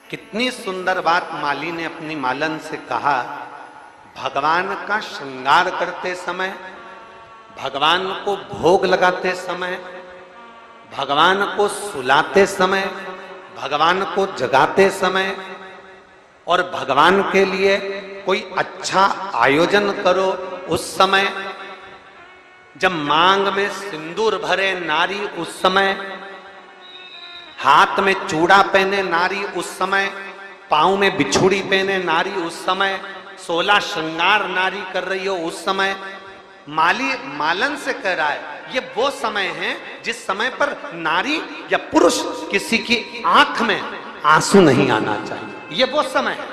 कितनी सुंदर बात माली ने अपनी मालन से कहा। भगवान का श्रृंगार करते समय, भगवान को भोग लगाते समय, भगवान को सुलाते समय, भगवान को जगाते समय और भगवान के लिए कोई अच्छा आयोजन करो उस समय, जब मांग में सिंदूर भरे नारी उस समय, हाथ में चूड़ा पहने नारी उस समय, पांव में बिछुड़ी पहने नारी उस समय, 16 श्रृंगार नारी कर रही हो उस समय, माली मालन से कह रहा है ये वो समय है जिस समय पर नारी या पुरुष किसी की आंख में आंसू नहीं आना चाहिए। ये वो समय है।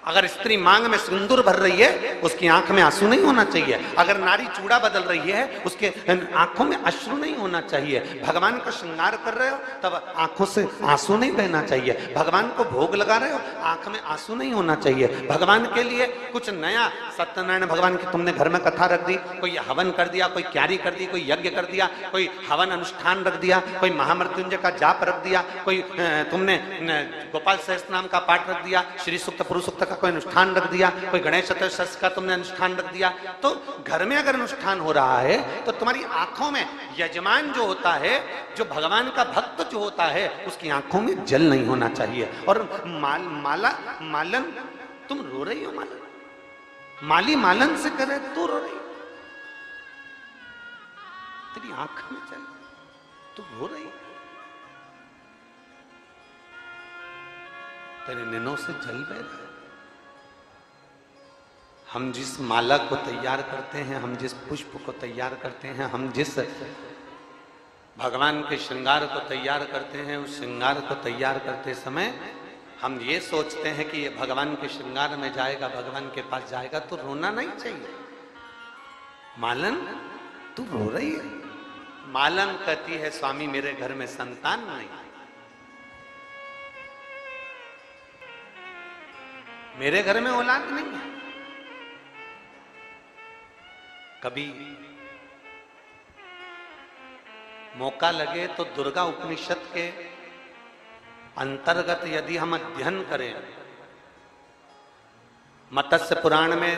अगर स्त्री मांग में सिंदूर भर रही है उसकी आंख में आंसू नहीं होना चाहिए। अगर नारी चूड़ा बदल रही है उसके आंखों में अश्रु नहीं होना चाहिए। भगवान का श्रृंगार कर रहे हो तब आंखों से आंसू नहीं बहना चाहिए। भगवान को भोग लगा रहे हो आंख में आंसू नहीं होना चाहिए। भगवान के लिए कुछ नया, सत्यनारायण भगवान की तुमने घर में कथा रख दी, कोई हवन कर दिया, कोई क्यारी कर दी, कोई यज्ञ कर दिया, कोई हवन अनुष्ठान रख दिया, कोई महामृत्युंजय का जाप रख दिया, कोई तुमने गोपाल सहस्त्र नाम का पाठ रख दिया, श्री सूक्त पुरुष सूक्त का कोई अनुष्ठान रख दिया, कोई गणेश चतुर्थी का तुमने अनुष्ठान रख दिया, तो घर में अगर अनुष्ठान हो रहा है तो तुम्हारी आंखों में यजमान जो होता है, जो भगवान का भक्त जो होता है, उसकी आंखों में जल नहीं होना चाहिए। और मालन तुम रो रही हो, मालन माली मालन से करे तू रो रही, तेरी आंख में जल, तू रो रही, तेरे नैनों से जल बह रहा है। हम जिस माला को तैयार करते हैं, हम जिस पुष्प को तैयार करते हैं, हम जिस भगवान के श्रृंगार को तैयार करते हैं, उस श्रृंगार को तैयार करते समय हम ये सोचते हैं कि ये भगवान के श्रृंगार में जाएगा, भगवान के पास जाएगा, तो रोना नहीं चाहिए। मालन तू रो रही है। मालन कहती है स्वामी मेरे घर में संतान नहीं, मेरे घर में औलाद नहीं है। कभी मौका लगे तो दुर्गा उपनिषद के अंतर्गत यदि हम अध्ययन करें, मत्स्य पुराण में,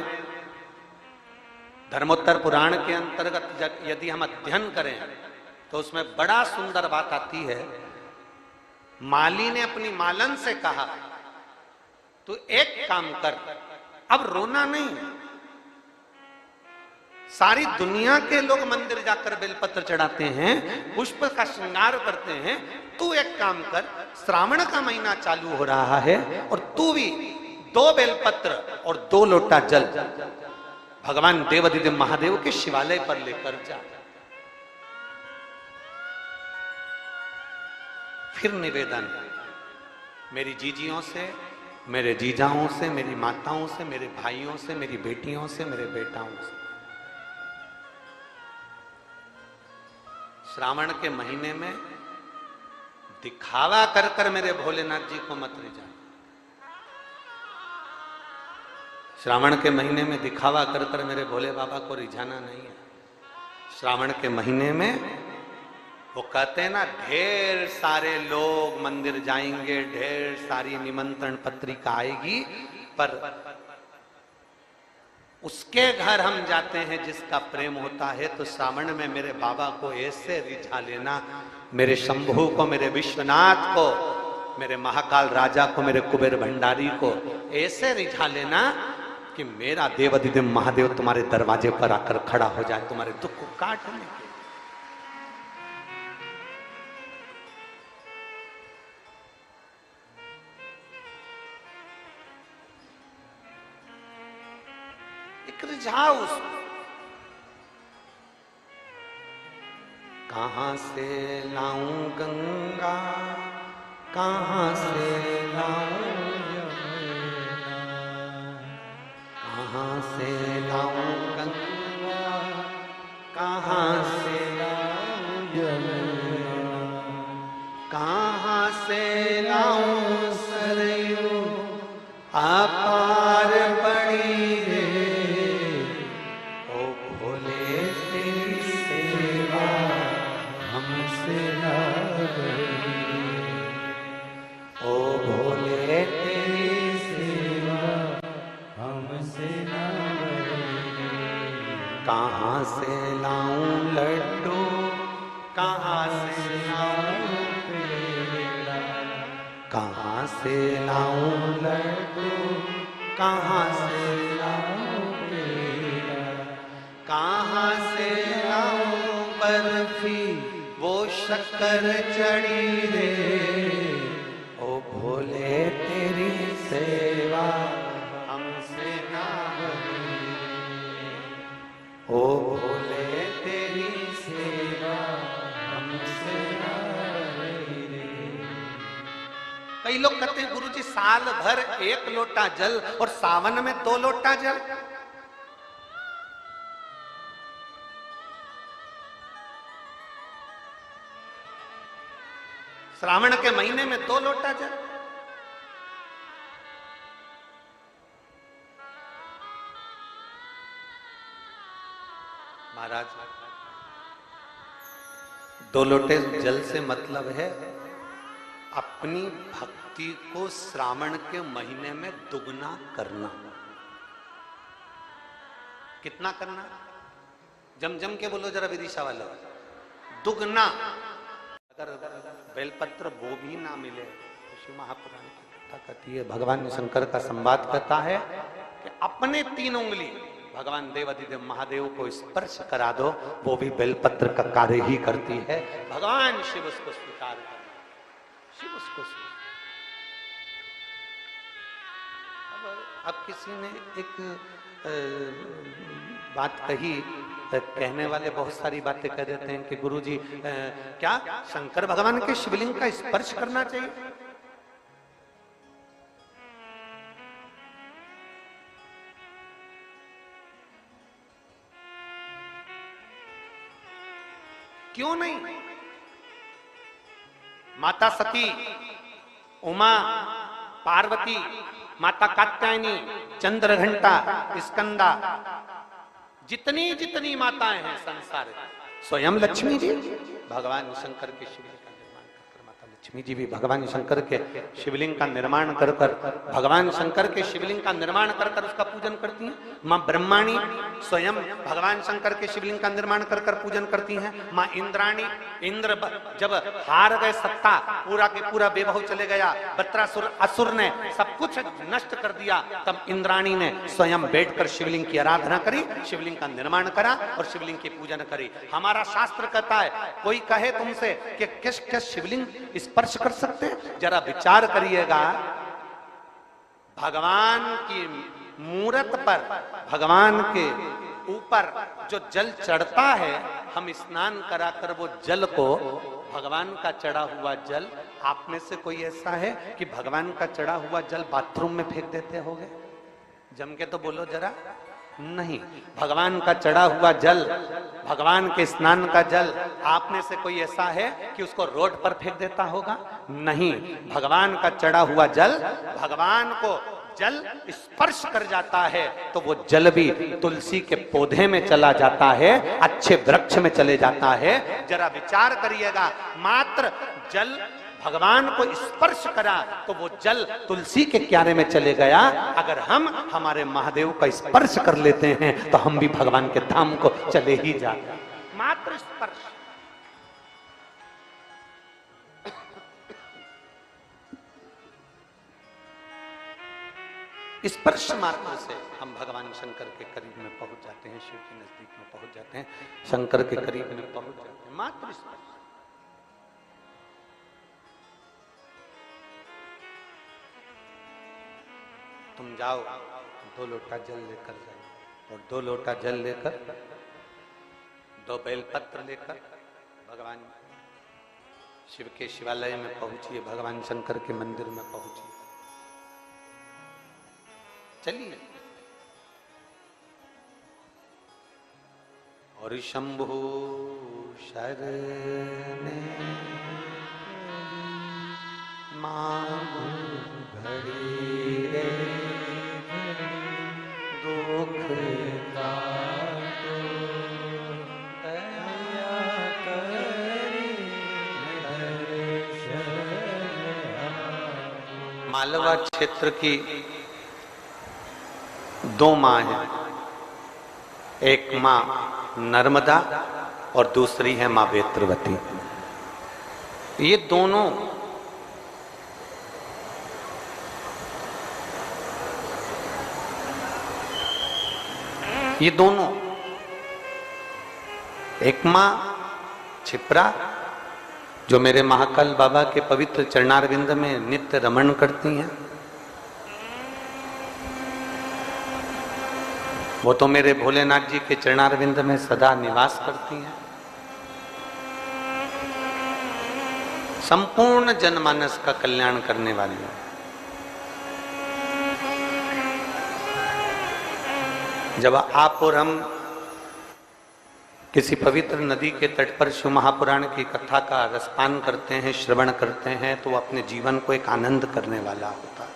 धर्मोत्तर पुराण के अंतर्गत यदि हम अध्ययन करें तो उसमें बड़ा सुंदर बात आती है। माली ने अपनी मालन से कहा तू एक काम कर, अब रोना नहीं। सारी दुनिया के लोग मंदिर जाकर बेलपत्र चढ़ाते हैं, पुष्प का श्रृंगार करते हैं, तू एक काम कर, श्रावण का महीना चालू हो रहा है और तू भी 2 बेलपत्र और 2 लोटा जल भगवान देवाधिदेव महादेव के शिवालय पर लेकर जा। फिर निवेदन, मेरी जीजियों से, मेरे जीजाओं से, मेरी माताओं से, मेरे भाइयों से, मेरी बेटियों से, मेरे बेटाओं से, श्रावण के महीने में दिखावा कर कर मेरे भोलेनाथ जी को मत रिझा। श्रावण के महीने में दिखावा कर कर मेरे भोले बाबा को रिझाना नहीं है। श्रावण के महीने में वो कहते हैं ना, ढेर सारे लोग मंदिर जाएंगे, ढेर सारी निमंत्रण पत्रिका आएगी, पर उसके घर हम जाते हैं जिसका प्रेम होता है। तो श्रावण में मेरे बाबा को ऐसे रिझा लेना, मेरे शंभू को, मेरे विश्वनाथ को, मेरे महाकाल राजा को, मेरे कुबेर भंडारी को ऐसे रिझा लेना कि मेरा देवाधिदेव महादेव तुम्हारे दरवाजे पर आकर खड़ा हो जाए, तुम्हारे दुख को काट ले। रिझाओ उसको। कहां से लाऊं गंगा, कहां से लाऊं यमुना, कहां से लाऊं गंगा, कहां से लाऊं यमुना, कहां से लाऊं सरयू अपार बड़ी रे, ओ भोले कहाँ से लाऊं लड्डू, कहाँ से लाऊं पेड़ा, कहाँ से लाऊं बर्फी, वो शक्कर चढ़ी रे। ओ भोले तेरी सेवा हमसे ना बनी, ओ भोले तेरी सेवा हमसे ना बनी रे। कई लोग कहते हैं गुरुजी साल भर 1 लोटा जल और सावन में 2 लोटा जल। श्रावण के महीने में 2 लोटा जल। महाराज 2 लोटे जल से मतलब है अपनी भक्ति को श्रावण के महीने में दुगना करना। कितना करना? जम के बोलो जरा विदिशा वालों, दुगना। अगर बेलपत्र वो भी ना मिले तो शिव महापुराण की कथा कहती है, भगवान शंकर का संवाद कहता है कि अपने 3 उंगली भगवान देवाधिदेव महादेव को स्पर्श करा दो, वो भी बेलपत्र का कार्य ही करती है। भगवान शिव उसको स्वीकार कर, शिव उसको अब किसी ने एक बात कही, कहने वाले बहुत सारी बातें कह देते हैं कि गुरुजी क्या शंकर भगवान के शिवलिंग का स्पर्श करना चाहिए? क्यों नहीं? माता सती, उमा, पार्वती, माता कात्यायनी, चंद्रघंटा, स्कंदा, जितनी जितनी माताएं हैं संसार में, स्वयं लक्ष्मी जी भगवान शंकर के शिवलिंग का निर्माण कर, माता लक्ष्मी जी भी भगवान शंकर के शिवलिंग का निर्माण कर भगवान शंकर के शिवलिंग का निर्माण कर उसका पूजन करती हैं। माँ ब्रह्माणी स्वयं भगवान शंकर के शिवलिंग का निर्माण कर पूजन करती हैं। माँ इंद्राणी, इंद्र जब हार गए सत्ता, पूरा के पूरा बेबहू चले गया, वृत्रासुर असुर ने सब कुछ नष्ट कर दिया, तब इंद्राणी ने स्वयं बैठकर शिवलिंग की आराधना करी, शिवलिंग का निर्माण करा और शिवलिंग की पूजन करी। हमारा शास्त्र कहता है, कोई कहे तुमसे कि किस किस शिवलिंग स्पर्श कर सकते हैं, जरा विचार करिएगा। भगवान की मूरत पर, भगवान के ऊपर जो जल चढ़ता है, हम स्नान कराकर वो जल को, भगवान का चढ़ा हुआ जल, आप में से कोई ऐसा है कि भगवान का चढ़ा हुआ जल बाथरूम में फेंक देते होगे? जम के तो बोलो जरा। नहीं, भगवान का चढ़ा हुआ जल, भगवान के स्नान का जल, आप में से कोई ऐसा है कि उसको रोड पर फेंक देता होगा? नहीं, भगवान का चढ़ा हुआ जल, भगवान को जल स्पर्श कर जाता है तो वो जल भी तुलसी के पौधे में चला जाता है, अच्छे वृक्ष में चले जाता है। जरा विचार करिएगा, मात्र जल भगवान को स्पर्श करा तो वो जल तुलसी के क्यारे में चले गया। अगर हम हमारे महादेव का स्पर्श कर लेते हैं तो हम भी भगवान के धाम को चले ही जाते। मात्र स्पर्श। स्पर्श मात्र से हम भगवान शंकर के करीब में पहुंच जाते हैं, शिव के नजदीक में पहुंच जाते हैं, शंकर के करीब में पहुंच जाते हैं। मात्र स्पर्श। तुम जाओ 2 लोटा जल लेकर जाओ, और 2 लोटा जल लेकर, 2 बेलपत्र लेकर भगवान शिव के शिवालय में पहुंचिए, भगवान शंकर के मंदिर में पहुंचिए। चलिए। और शंभु शरणे मांगू घड़ी रे, दुख काटो दया करी मालवा क्षेत्र की 2 माँ हैं, एक माँ नर्मदा और दूसरी है माँ वेत्रवती। ये दोनों ये दोनों, एक मां क्षिप्रा जो मेरे महाकाल बाबा के पवित्र चरणारविंद में नित्य रमण करती हैं, वो तो मेरे भोलेनाथ जी के चरणारविंद में सदा निवास करती हैं। संपूर्ण जनमानस का कल्याण करने वाली है। जब आप और हम किसी पवित्र नदी के तट पर शिव महापुराण की कथा का रसपान करते हैं, श्रवण करते हैं, तो अपने जीवन को एक आनंद करने वाला होता है।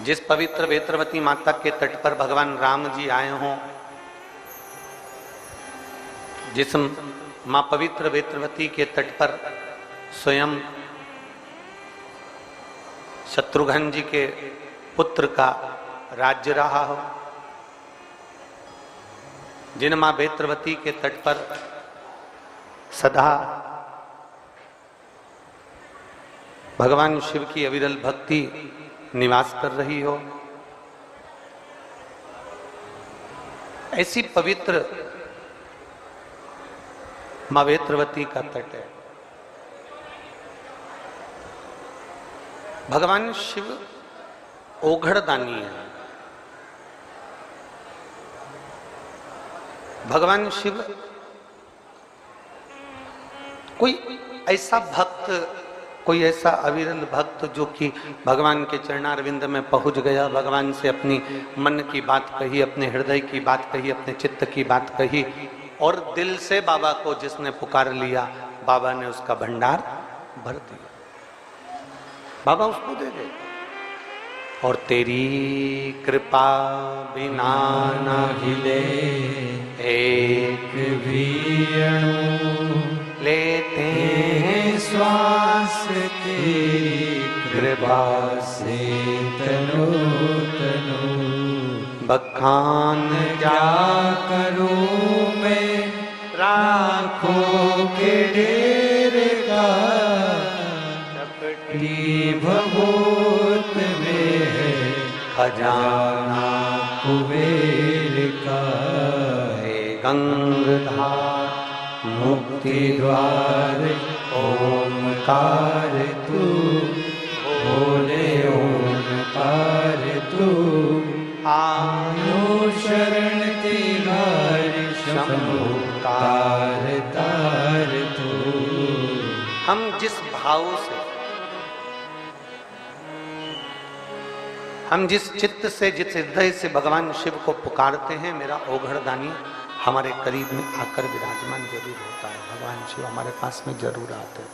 जिस पवित्र वेत्रवती माता के तट पर भगवान राम जी आए हों, जिस मां पवित्र वेत्रवती के तट पर स्वयं शत्रुघ्न जी के पुत्र का राज्य रहा हो, जिन मां वेत्रवती के तट पर सदा भगवान शिव की अविरल भक्ति निवास कर रही हो, ऐसी पवित्र मां वेत्रवती का तट है। भगवान शिव ओघड़दानी है। भगवान शिव कोई ऐसा भक्त, कोई ऐसा अविरल भक्त जो कि भगवान के चरणारविंद में पहुंच गया, भगवान से अपनी मन की बात कही, अपने हृदय की बात कही, अपने चित्त की बात कही, और दिल से बाबा को जिसने पुकार लिया, बाबा ने उसका भंडार भर दिया, बाबा उसको दे दे। और तेरी कृपा बिना न हिले एक भी अणु, लेते हैं श्वास तेरी कृपा से तनो तनो। बखान जा करूं मैं राखों के डेरे का, चपटी भभूत में है खजाना कुबेर का। हे गंगाधार मुक्ति द्वार ओमकार तू, भोले ओमकार तू। आयो शरण तिहारी शंभु तार तार तू। हम जिस भाव से, हम जिस चित्त से, जिस हृदय से भगवान शिव को पुकारते हैं, मेरा ओघड़दानी हमारे करीब में आकर विराजमान जरूर होता है। भगवान शिव हमारे पास में जरूर आते हैं।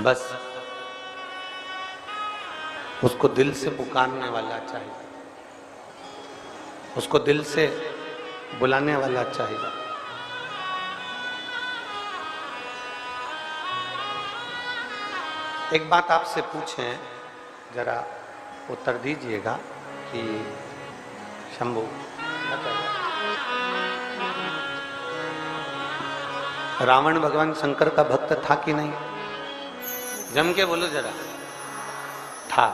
बस उसको दिल से पुकारने वाला चाहिए, उसको दिल से बुलाने वाला चाहिए। एक बात आपसे पूछें, जरा उत्तर दीजिएगा कि शंभू, रावण भगवान शंकर का भक्त था कि नहीं? जम के बोलो जरा। था।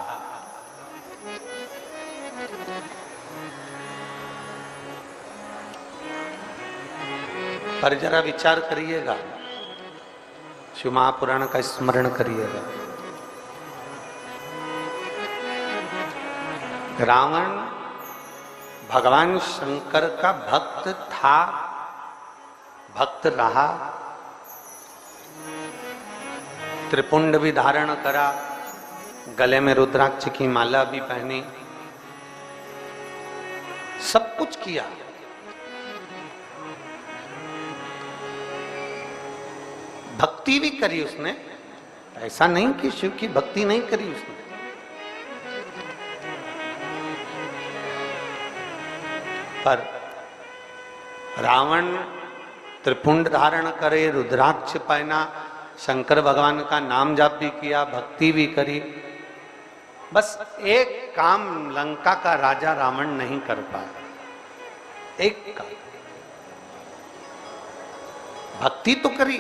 पर जरा विचार करिएगा, शिव महापुराण का स्मरण करिएगा। रावण भगवान शंकर का भक्त था, भक्त रहा, त्रिपुंड भी धारण करा, गले में रुद्राक्ष की माला भी पहनी, सब कुछ किया। भक्ति भी करी उसने, ऐसा नहीं कि शिव की भक्ति नहीं करी उसने। पर रावण त्रिपुंड धारण करे, रुद्राक्ष पहना, शंकर भगवान का नाम जाप भी किया, भक्ति भी करी। बस एक काम लंका का राजा रावण नहीं कर पाया, एक काम। भक्ति तो करी,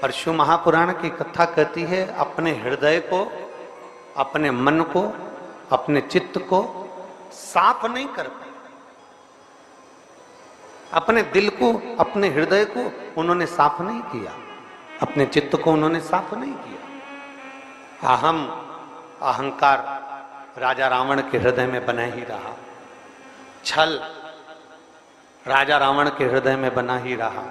पर शिव महापुराण की कथा कहती है अपने हृदय को, अपने मन को, अपने चित्त को साफ नहीं कर पाए। अपने दिल को, अपने हृदय को उन्होंने साफ नहीं किया, अपने चित्त को उन्होंने साफ नहीं किया। अहम, अहंकार राजा रावण के हृदय में बना ही रहा, छल राजा रावण के हृदय में बना ही रहा।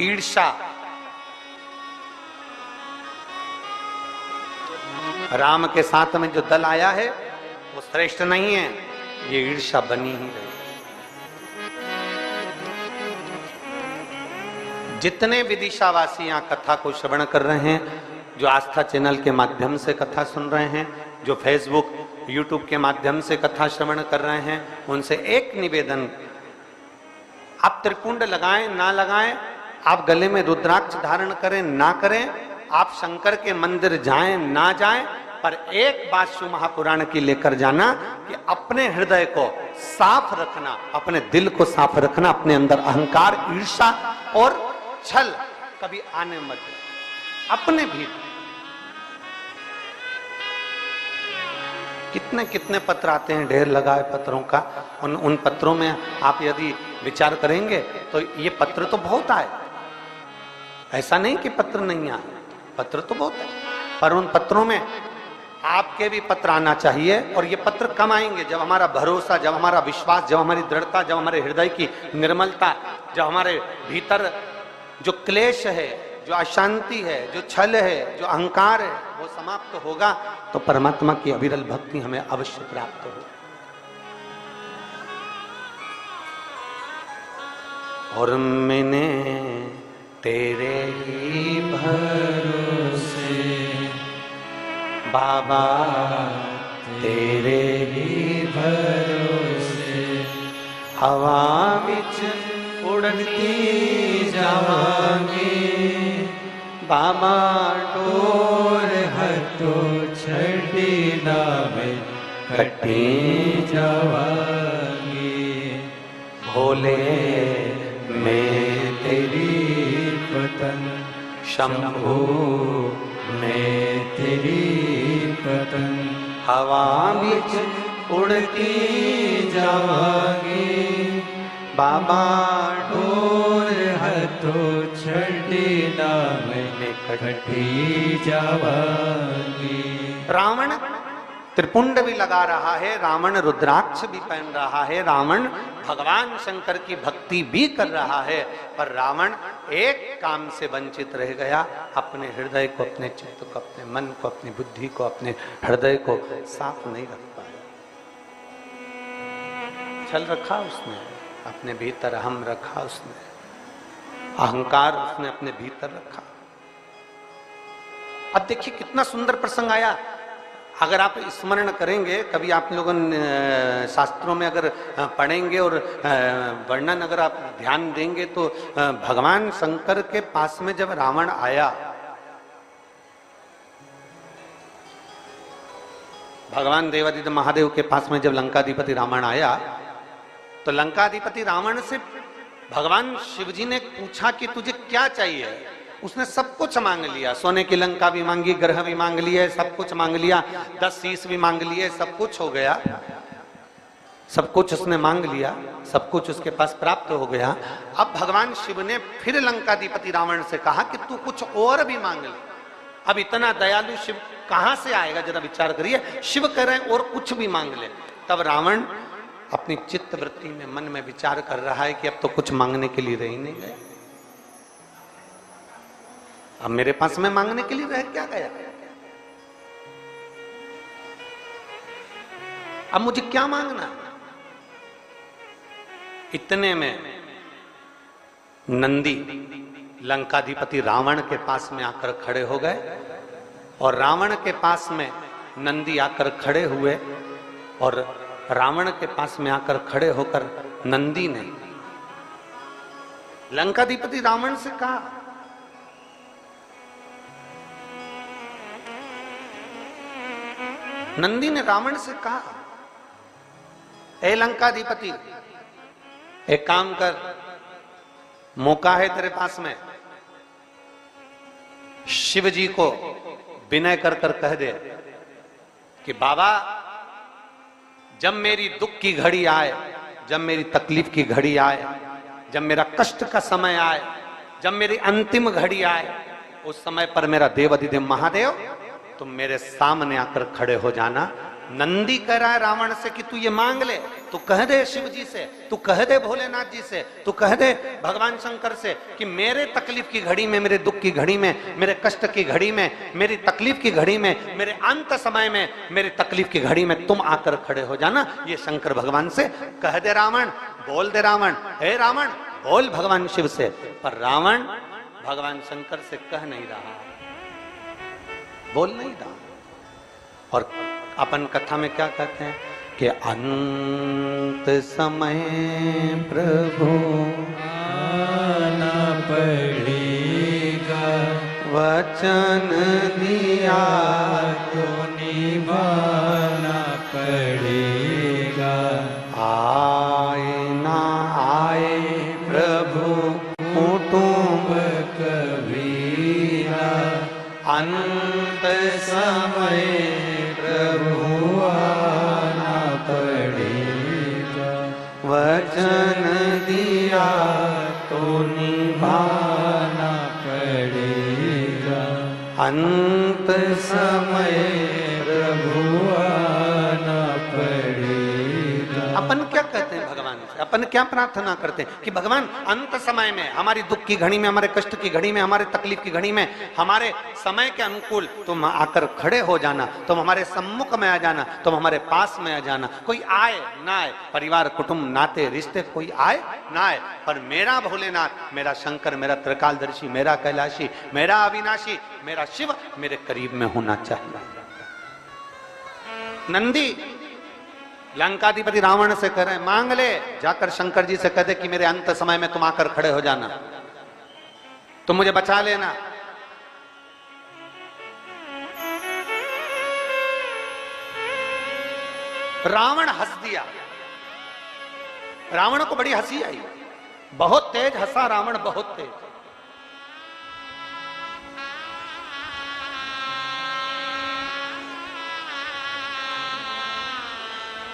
ईर्ष्या राम के साथ में जो दल आया है वो श्रेष्ठ नहीं है, ये ईर्ष्या बनी ही रही। जितने विदिशावासी यहाँ कथा को श्रवण कर रहे हैं, जो आस्था चैनल के माध्यम से कथा सुन रहे हैं, जो फेसबुक यूट्यूब के माध्यम से कथा श्रवण कर रहे हैं, उनसे एक निवेदन, आप त्रिपुंड लगाएं ना लगाएं, आप गले में रुद्राक्ष धारण करें ना करें, आप शंकर के मंदिर जाएं ना जाएं, पर एक बात शिव महापुराण की लेकर जाना कि अपने हृदय को साफ रखना, अपने दिल को साफ रखना, अपने अंदर अहंकार, ईर्ष्या और छल कभी आने मत दो। अपने भी कितने कितने पत्र आते हैं, ढेर लगा है पत्रों का। उन पत्रों में आप यदि विचार करेंगे तो ये पत्र तो बहुत आए, ऐसा नहीं कि पत्र नहीं आए, पत्र तो बहुत है, पर उन पत्रों में आपके भी पत्र आना चाहिए। और ये पत्र कम आएंगे जब हमारा भरोसा, जब हमारा विश्वास, जब हमारी दृढ़ता, जब हमारे हृदय की निर्मलता, जब हमारे भीतर जो क्लेश है, जो अशांति है, जो छल है, जो अहंकार है, वो समाप्त होगा तो परमात्मा की अविरल भक्ति हमें अवश्य प्राप्त हो। और मैंने तेरे ही भरोसे बाबा, तेरे ही भरोसे हवा विच उड़ती जावांगी बाबा, टोर हथो छड़ी नामे कटी जावांगी। भोले मैं तेरी पतन शंभू, मैं तेरी पतन हवा बिच उड़ती जावांगी बाबा, टोर हथो छड़ी नामे कटी जावांगी। रावण त्रिपुंड भी लगा रहा है, रावण रुद्राक्ष भी पहन रहा है, रावण भगवान शंकर की भक्ति भी कर रहा है, पर रावण एक काम से वंचित रह गया, अपने हृदय को, अपने चित्त को, अपने मन को, अपनी बुद्धि को, अपने हृदय को साफ नहीं रख पाया। छल रखा उसने, अपने भीतर अहम रखा उसने, अहंकार उसने अपने भीतर रखा। अब देखिए कितना सुंदर प्रसंग आया। अगर आप स्मरण करेंगे, कभी आप लोगों शास्त्रों में अगर पढ़ेंगे और वर्णन अगर आप ध्यान देंगे तो भगवान शंकर के पास में जब रावण आया, भगवान देवादिदेव महादेव के पास में जब लंकाधिपति रावण आया, तो लंकाधिपति रावण से भगवान शिवजी ने पूछा कि तुझे क्या चाहिए। उसने सब कुछ मांग लिया, सोने की लंका भी मांगी, ग्रह भी मांग लिए, सब कुछ मांग लिया, 10 शीश भी मांग लिए, सब कुछ हो गया, सब कुछ उसने मांग लिया, सब कुछ उसके पास प्राप्त हो गया। अब भगवान शिव ने फिर लंकाधिपति रावण से कहा कि तू कुछ और भी मांग ले। अब इतना दयालु शिव कहां से आएगा, जरा विचार करिए। शिव कह रहे हैं और कुछ भी मांग ले। तब रावण अपनी चित्त वृत्ति में, मन में विचार कर रहा है कि अब तो कुछ मांगने के लिए रह ही नहीं गया, अब मेरे पास में मांगने के लिए रह क्या गया, अब मुझे क्या मांगना। इतने में नंदी लंकाधिपति रावण के पास में आकर खड़े हो गए, और रावण के पास में नंदी आकर खड़े हुए, और रावण के पास में आकर खड़े होकर नंदी ने लंकाधिपति रावण से कहा, नंदी ने रावण से कहा, ए लंकाधिपति, एक काम कर, मौका है तेरे पास में, शिव जी को विनय कर कर कह दे कि बाबा जब मेरी दुख की घड़ी आए, जब मेरी तकलीफ की घड़ी आए, जब मेरा कष्ट का समय आए, जब मेरी अंतिम घड़ी आए, उस समय पर मेरा देव अधिदेव महादेव तुम मेरे सामने आकर खड़े हो जाना। नंदी कह रहा है रावण से कि तू ये मांग ले, तू कह दे शिव जी से, तू कह दे भोलेनाथ जी से, तू कह दे भगवान शंकर से कि मेरे तकलीफ की घड़ी में, मेरे दुख की घड़ी में, मेरे कष्ट की घड़ी में, मेरी तकलीफ की घड़ी में, मेरे अंत समय में, मेरी तकलीफ की घड़ी में तुम आकर खड़े हो जाना। ये शंकर भगवान से कह दे रावण, बोल दे रावण, हे रावण बोल भगवान शिव से। पर रावण भगवान शंकर से कह नहीं रहा, बोल नहीं रहा। और अपन कथा में क्या कहते हैं कि अंत समय प्रभु आना पड़ेगा, वचन दिया तो निभाना पड़ेगा। आए ना आए प्रभु कुटुंब कबीरा, अंत समय प्रभु आना पड़ेगा। वचन दिया तो निभाना पड़ेगा। अंत समय प्रभु आना पड़ेगा। अपन क्या कहते हैं भगवान से, अपन क्या प्रार्थना करते हैं कि भगवान अंत समय में, हमारी दुख की घड़ी में, हमारे कष्ट की घड़ी में, हमारे तकलीफ की घड़ी में, हमारे समय के अनुकूल तुम आकर खड़े हो जाना, तुम हमारे सम्मुख में आ जाना, तुम हमारे पास में आ जाना। कोई आए ना आए, परिवार कुटुंब नाते रिश्ते कोई आए ना आए, पर मेरा भोलेनाथ, मेरा शंकर, मेरा त्रिकालदर्शी, मेरा कैलाशी, मेरा अविनाशी, मेरा शिव मेरे करीब में होना चाहिए। नंदी लंकाधिपति रावण से कह रहे, मांग ले, जाकर शंकर जी से कह दे कि मेरे अंत समय में तुम आकर खड़े हो जाना, तुम मुझे बचा लेना। रावण हंस दिया, रावण को बड़ी हंसी आई, बहुत तेज हंसा रावण, बहुत तेज।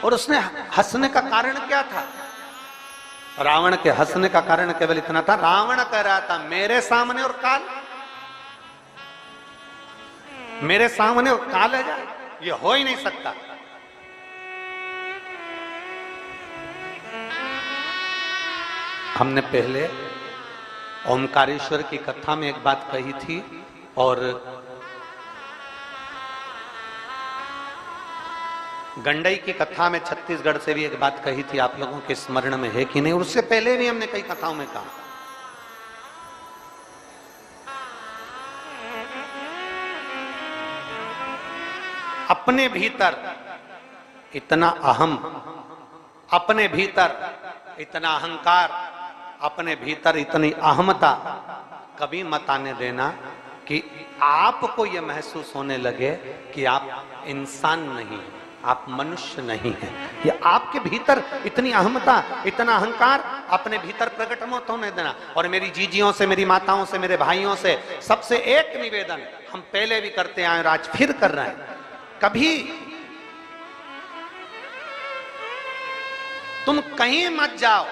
और उसने हंसने का कारण क्या था? रावण के हंसने का कारण केवल इतना था, रावण कह रहा था मेरे सामने और काल, मेरे सामने और काल है जाए, ये हो ही नहीं सकता। हमने पहले ओमकारेश्वर की कथा में एक बात कही थी, और गंडई की कथा में छत्तीसगढ़ से भी एक बात कही थी, आप लोगों के स्मरण में है कि नहीं? उससे पहले भी हमने कई कथाओं में कहा, अपने भीतर इतना अहम, अपने भीतर इतना अहंकार, अपने भीतर इतनी अहमता कभी मत आने देना कि आपको यह महसूस होने लगे कि आप इंसान नहीं, आप मनुष्य नहीं हैं। ये आपके भीतर इतनी अहमता, इतना अहंकार अपने भीतर प्रकट मत होने देना। और मेरी जीजियों से, मेरी माताओं से, मेरे भाइयों से सबसे एक निवेदन, हम पहले भी करते आए और आज फिर कर रहे हैं, कभी तुम कहीं मत जाओ,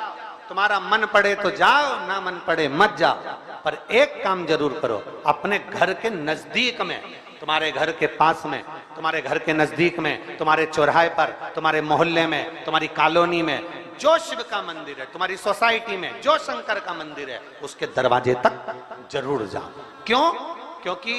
तुम्हारा मन पड़े तो जाओ, ना मन पड़े मत जाओ, पर एक काम जरूर करो, अपने घर के नजदीक में, तुम्हारे घर के पास में, तुम्हारे घर के नजदीक में, तुम्हारे चौराहे पर, तुम्हारे मोहल्ले में, तुम्हारी कॉलोनी में जो शिव का मंदिर है, तुम्हारी सोसाइटी में जो शंकर का मंदिर है, उसके दरवाजे तक जरूर जाओ। क्यों? क्योंकि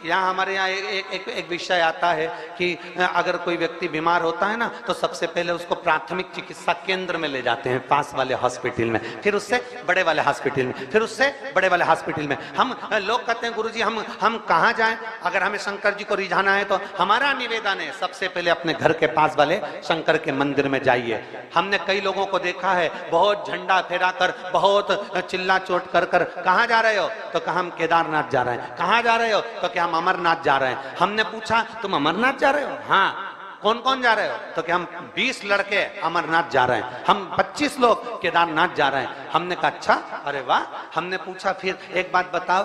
यहाँ हमारे यहाँ एक विषय आता है कि अगर कोई व्यक्ति बीमार होता है ना, तो सबसे पहले उसको प्राथमिक चिकित्सा केंद्र में ले जाते हैं, पास वाले हॉस्पिटल में, फिर उससे बड़े वाले हॉस्पिटल में, फिर उससे बड़े वाले हॉस्पिटल में। हम लोग कहते हैं गुरुजी हम कहाँ जाएं? अगर हमें शंकर जी को रिझाना है तो हमारा निवेदन है सबसे पहले अपने घर के पास वाले शंकर के मंदिर में जाइए। हमने कई लोगों को देखा है, बहुत झंडा फहरा कर, बहुत चिल्ला चोट कर कर, कहाँ जा रहे हो? तो कहा हम केदारनाथ जा रहे हैं। कहाँ जा रहे हो? तो क्या हम अमरनाथ जा रहे हैं। हमने पूछा तुम अमरनाथ जा रहे हो? हाँ। कौन कौन जा रहे हो? तो कि हम 20 लड़के अमरनाथ जा रहे हैं, हम 25 लोग केदारनाथ जा रहे हैं। हमने कहा अच्छा, अरे वाह। हमने पूछा फिर एक बात बताओ,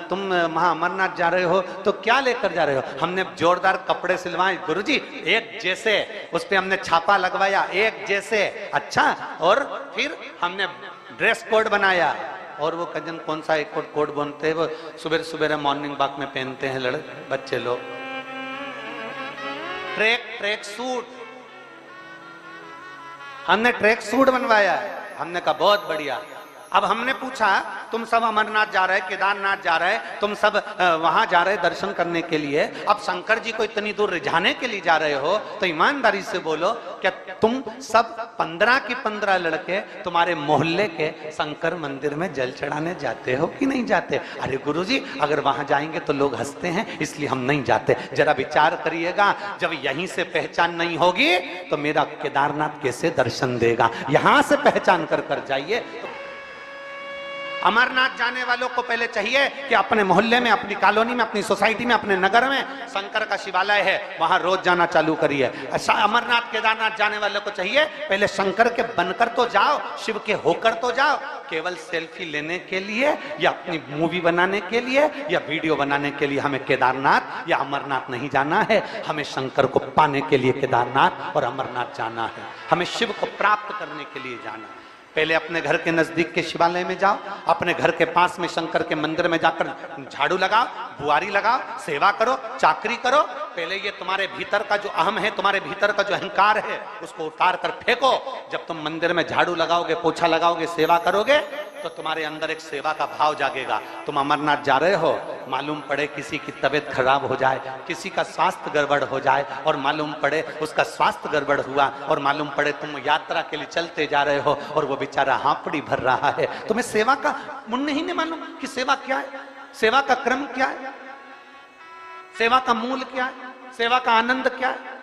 तुम वहां अमरनाथ जा रहे हो तो क्या लेकर जा रहे हो? हमने जोरदार कपड़े सिलवाए गुरुजी, एक जैसे, उस पर हमने छापा लगवाया एक जैसे। अच्छा, और फिर हमने ड्रेस कोड बनाया। और वो कजन कौन सा एक कोड बनते हैं, वो सुबह सुबह मॉर्निंग वॉक में पहनते हैं बच्चे लोग, ट्रैक सूट। हमने ट्रैक सूट बनवाया है। हमने कहा बहुत बढ़िया। अब हमने पूछा तुम सब अमरनाथ जा रहे, केदारनाथ जा रहे, तुम सब वहां जा रहे दर्शन करने के लिए, अब शंकर जी को इतनी दूर रिझाने के लिए जा रहे हो, तो ईमानदारी से बोलो क्या तुम सब 15 की 15 लड़के तुम्हारे मोहल्ले के शंकर मंदिर में जल चढ़ाने जाते हो कि नहीं जाते? अरे गुरुजी, अगर वहां जाएंगे तो लोग हंसते हैं इसलिए हम नहीं जाते। जरा विचार करिएगा, जब यहीं से पहचान नहीं होगी तो मेरा केदारनाथ कैसे दर्शन देगा? यहां से पहचान कर जाइए। अमरनाथ जाने वालों को पहले चाहिए कि अपने मोहल्ले में, अपनी कॉलोनी में, अपनी सोसाइटी में, अपने नगर में शंकर का शिवालय है, वहां रोज जाना चालू करिए। अमरनाथ केदारनाथ जाने वालों को चाहिए पहले शंकर के बनकर तो जाओ, शिव के होकर तो जाओ। केवल सेल्फी लेने के लिए या अपनी मूवी बनाने के लिए या वीडियो बनाने के लिए हमें केदारनाथ या अमरनाथ नहीं जाना है। हमें शंकर को पाने के लिए केदारनाथ और अमरनाथ जाना है। हमें शिव को प्राप्त करने के लिए जाना है। पहले अपने घर के नजदीक के शिवालय में जाओ, अपने घर के पास में शंकर के मंदिर में जाकर झाड़ू लगाओ, बुआरी लगाओ, सेवा करो, चाकरी करो। पहले ये तुम्हारे भीतर का जो अहम है, तुम्हारे भीतर का जो अहंकार है, उसको उतार कर फेंको। जब तुम मंदिर में झाड़ू लगाओगे, पोछा लगाओगे, सेवा करोगे तो तुम्हारे अंदर एक सेवा का भाव जागेगा। तुम अमरनाथ जा रहे हो, मालूम पड़े किसी की तबीयत खराब हो जाए, किसी का स्वास्थ्य गड़बड़ हो जाए और मालूम पड़े उसका स्वास्थ्य गड़बड़ हुआ, और मालूम पड़े तुम यात्रा के लिए चलते जा रहे हो और वो बेचारा हांपड़ी भर रहा है, तुम्हें सेवा का मुन्ने ही नहीं मालूम कि सेवा क्या है, सेवा का क्रम क्या है, सेवा का मूल क्या है, सेवा का आनंद क्या है।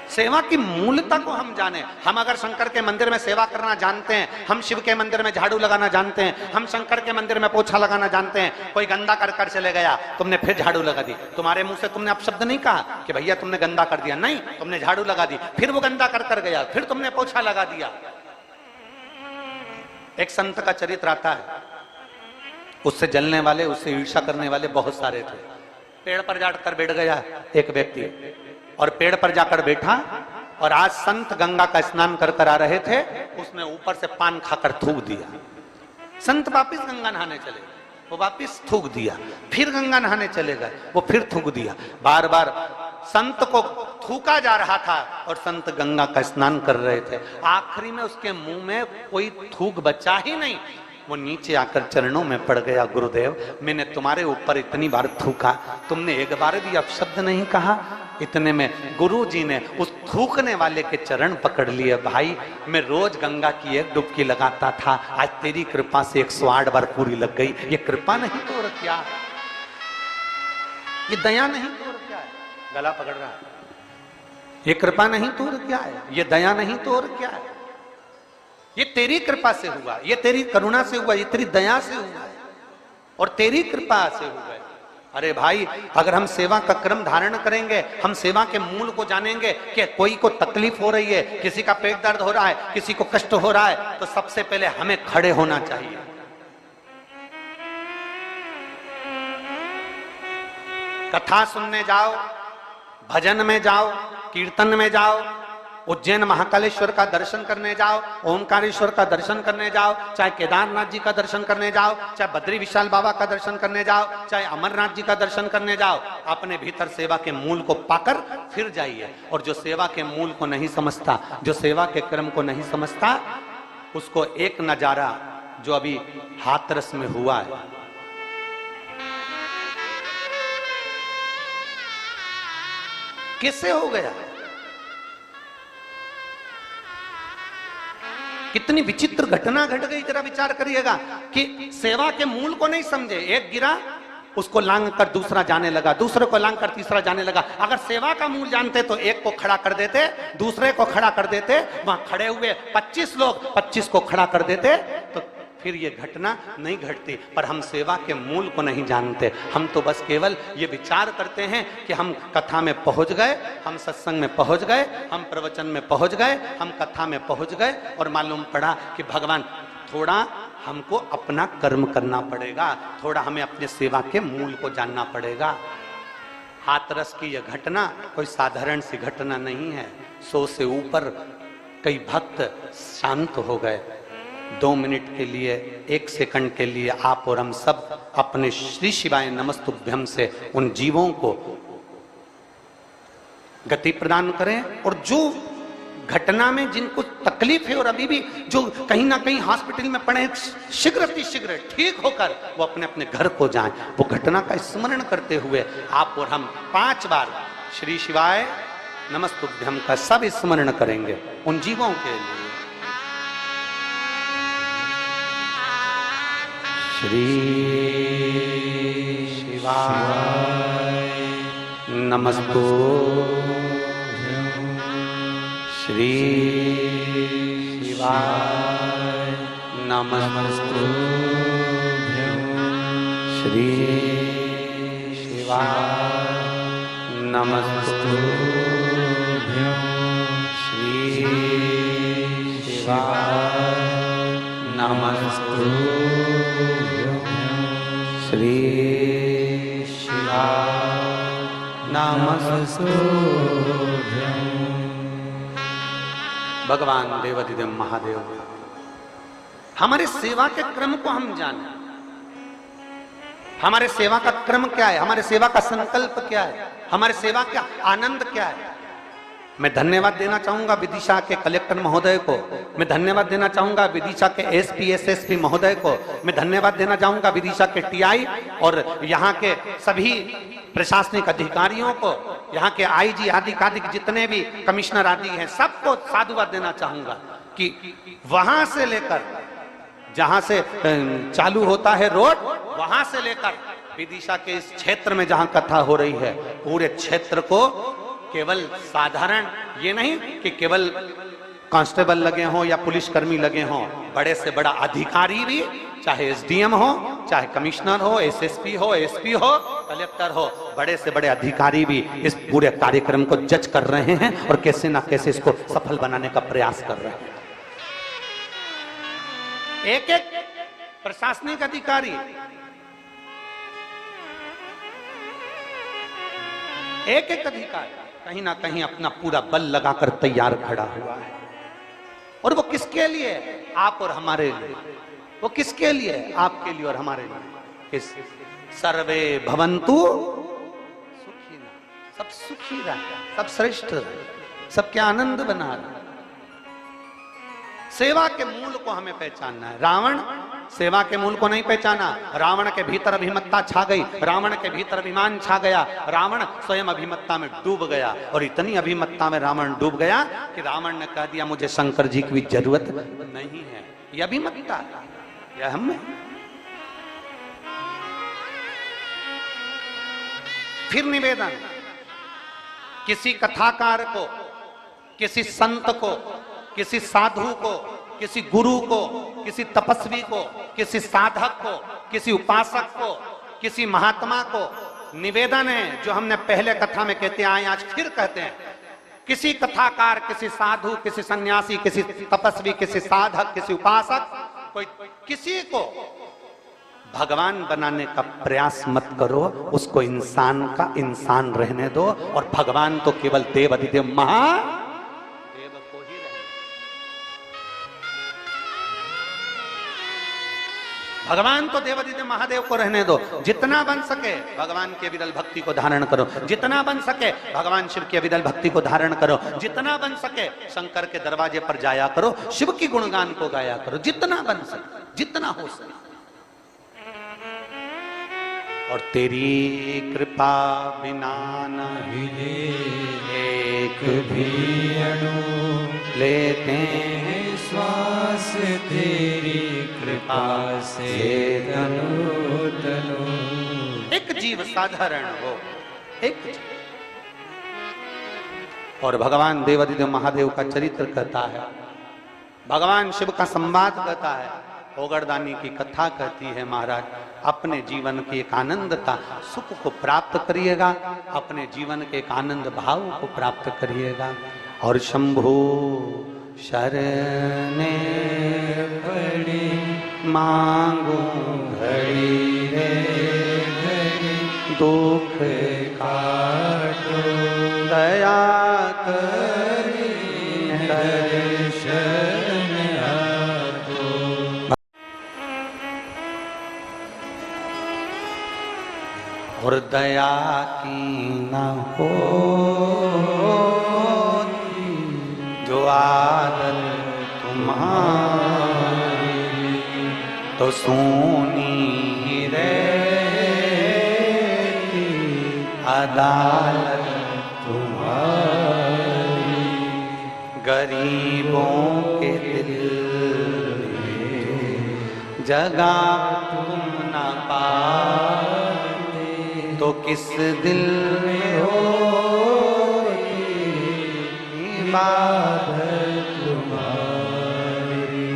सेवा की मूलता को हम जाने। हम अगर शंकर के मंदिर में सेवा करना जानते हैं, हम शिव के मंदिर में झाड़ू लगाना जानते हैं, हम शंकर के मंदिर में पोछा लगाना जानते हैं। कोई गंदा कर चले गया, तुमने फिर झाड़ू लगा दी, तुम्हारे मुंह से तुमने अपशब्द नहीं कहा कि भैया तुमने गंदा कर दिया, नहीं, तुमने झाड़ू लगा दी, फिर वो गंदा कर गया, फिर तुमने पोछा लगा दिया। एक संत का चरित्र आता है, उससे जलने वाले, उससे ईर्ष्या करने वाले बहुत सारे थे। पेड़ पर जाकर बैठ गया एक व्यक्ति, और पेड़ पर जाकर बैठा, और आज संत गंगा का स्नान कर आ रहे थे, उसने ऊपर से पान खाकर थूक दिया। संत वापिस गंगा नहाने चले, वो वापिस थूक दिया, फिर गंगा नहाने चले गए, वो फिर थूक दिया। बार बार संत को थूका जा रहा था और संत गंगा का स्नान कर रहे थे। आखिरी में उसके मुंह में कोई थूक बचा ही नहीं, वो नीचे आकर चरणों में पड़ गया। गुरुदेव, मैंने तुम्हारे ऊपर इतनी बार थूका, तुमने एक बार भी अपशब्द नहीं कहा। इतने में गुरु जी ने उस थूकने वाले के चरण पकड़ लिए। भाई, मैं रोज गंगा की एक डुबकी लगाता था, आज तेरी कृपा से 108 बार पूरी लग गई। ये कृपा नहीं तो और क्या है? ये दया नहीं तो और क्या है? गला पकड़ रहा है। ये कृपा नहीं तो और क्या है? ये दया नहीं तो और क्या है? ये तेरी कृपा से हुआ, ये तेरी करुणा से हुआ, ये तेरी दया से हुआ और तेरी कृपा से हुआ। अरे भाई, अगर हम सेवा का क्रम धारण करेंगे, हम सेवा के मूल को जानेंगे कि कोई को तकलीफ हो रही है, किसी का पेट दर्द हो रहा है, किसी को कष्ट हो रहा है, तो सबसे पहले हमें खड़े होना चाहिए। कथा सुनने जाओ, भजन में जाओ, कीर्तन में जाओ, उज्जैन महाकालेश्वर का दर्शन करने जाओ, ओमकारेश्वर का दर्शन करने जाओ, चाहे केदारनाथ जी का दर्शन करने जाओ, चाहे बद्री विशाल बाबा का दर्शन करने जाओ, चाहे अमरनाथ जी का दर्शन करने जाओ, अपने भीतर सेवा के मूल को पाकर फिर जाइए। और जो सेवा के मूल को नहीं समझता, जो सेवा के क्रम को नहीं समझता, उसको एक नजारा जो अभी हाथरस में हुआ है, कैसे हो गया, कितनी विचित्र घटना घट गई। जरा विचार करिएगा कि सेवा के मूल को नहीं समझे। एक गिरा, उसको लांग कर दूसरा जाने लगा, दूसरे को लांग कर तीसरा जाने लगा। अगर सेवा का मूल जानते तो एक को खड़ा कर देते, दूसरे को खड़ा कर देते, वहां खड़े हुए 25 लोग 25 को खड़ा कर देते, तो फिर ये घटना नहीं घटती। पर हम सेवा के मूल को नहीं जानते। हम तो बस केवल ये विचार करते हैं कि हम कथा में पहुंच गए, हम सत्संग में पहुंच गए, हम प्रवचन में पहुंच गए, हम कथा में पहुंच गए, और मालूम पड़ा कि भगवान थोड़ा हमको अपना कर्म करना पड़ेगा, थोड़ा हमें अपने सेवा के मूल को जानना पड़ेगा। हाथरस की यह घटना कोई साधारण सी घटना नहीं है। 100 से ऊपर कई भक्त शांत हो गए। 2 मिनट के लिए, 1 सेकंड के लिए आप और हम सब अपने श्री शिवाय नमस्तुभ्यम से उन जीवों को गति प्रदान करें। और जो घटना में जिनको तकलीफ है और अभी भी जो कहीं ना कहीं हॉस्पिटल में पड़े, शीघ्र अतिशीघ्र ठीक होकर वो अपने अपने घर को जाएं। वो घटना का स्मरण करते हुए आप और हम 5 बार श्री शिवाय नमस्तुभ्यम का सब स्मरण करेंगे उन जीवों के लिए। श्री शिवाय नमस्तुभ्यम, श्री शिवाय नमस्तुभ्यम, श्री शिवाय नमस्तुभ्यम, श्री शिवाय नमस्तुभ्यम, श्री शिवाय नमस्तुभ्यम। भगवान देवाधिदेव महादेव, हमारे सेवा के क्रम को हम जानें। हमारे सेवा का क्रम क्या है, हमारे सेवा का संकल्प क्या है, हमारे सेवा का आनंद क्या है। मैं धन्यवाद देना चाहूंगा विदिशा के कलेक्टर महोदय को, मैं धन्यवाद देना चाहूंगा विदिशा के एसपी एसएसपी महोदय को, मैं धन्यवाद देना चाहूंगा विदिशा के टीआई और यहाँ के सभी प्रशासनिक अधिकारियों को, यहाँ के आईजी आदि जितने भी कमिश्नर आदि हैं, सबको साधुवाद देना चाहूंगा कि वहां से लेकर जहां से चालू होता है रोड, वहां से लेकर विदिशा के इस क्षेत्र में जहां कथा हो रही है, पूरे क्षेत्र को केवल साधारण ये नहीं कि केवल कांस्टेबल लगे हों या पुलिसकर्मी लगे हों, बड़े से बड़ा अधिकारी भी, चाहे एसडीएम हो, चाहे कमिश्नर हो, एसएसपी हो, एसपी हो, कलेक्टर हो, बड़े से बड़े अधिकारी भी इस पूरे कार्यक्रम को जज कर रहे हैं और कैसे ना कैसे इसको सफल बनाने का प्रयास कर रहे हैं। एक एक प्रशासनिक अधिकारी, एक एक अधिकारी कहीं ना कहीं अपना पूरा बल लगाकर तैयार खड़ा हुआ है। और वो किसके लिए? आप और हमारे लिए। वो किसके लिए? आपके लिए और हमारे लिए। किस? सर्वे भवन्तु सुखिनः, सब सुखी रहे, सब श्रेष्ठ रहे, सबके आनंद बना रहे। सेवा के मूल को हमें पहचानना है। रावण सेवा के मूल को नहीं पहचाना, रावण के भीतर अभिमत्ता छा गई, रावण के भीतर अभिमान छा गया, रावण स्वयं अभिमत्ता में डूब गया। और इतनी अभिमत्ता में रावण डूब गया कि रावण ने कह दिया मुझे शंकर जी की भी जरूरत नहीं है। यह अभिमत्ता, यह हम में। फिर निवेदन, किसी कथाकार को, किसी संत को, किसी साधु को, किसी गुरु को, किसी तपस्वी को, किसी साधक को, किसी उपासक को, किसी महात्मा को निवेदन है, जो हमने पहले कथा में कहते आए, आज फिर कहते हैं, किसी कथाकार, किसी साधु, किसी सन्यासी, किसी तपस्वी, किसी साधक, किसी उपासक, कोई किसी को भगवान बनाने का प्रयास मत करो, उसको इंसान का इंसान रहने दो। और भगवान तो केवल देव अधिदेव महादेव को ही रहने। भगवान तो देव अधिदेव महादेव को रहने दो। जितना बन सके भगवान की अविरल भक्ति को धारण करो, जितना बन सके भगवान शिव की अविरल भक्ति को धारण करो, जितना बन सके शंकर के दरवाजे पर जाया करो, शिव की गुणगान को गाया करो, जितना बन सके, जितना हो सके। और तेरी कृपा बिना नहीं एक भी अणु लेते हैं श्वास, तेरी कृपा से तनु तनु। एक जीव साधारण हो, एक जीव। और भगवान देवाधिदेव महादेव का चरित्र कहता है, भगवान शिव का संवाद कहता है ओगरदानी की कथा कहती है महाराज, अपने जीवन के एक आनंदता सुख को प्राप्त करिएगा, अपने जीवन के एक आनंद भाव को प्राप्त करिएगा। और शंभो शरणे पड़ी मांगू घड़ी रे घड़ी दुख काटो दया करी दर्शन आपो। और दया की न हो जो आदत तुम्हारी, तो सोनी रहती अदालत तुम्हारी। गरीबों के दिल जगा तुम न पाते, तो किस दिल में होती इबादत तुम्हारी।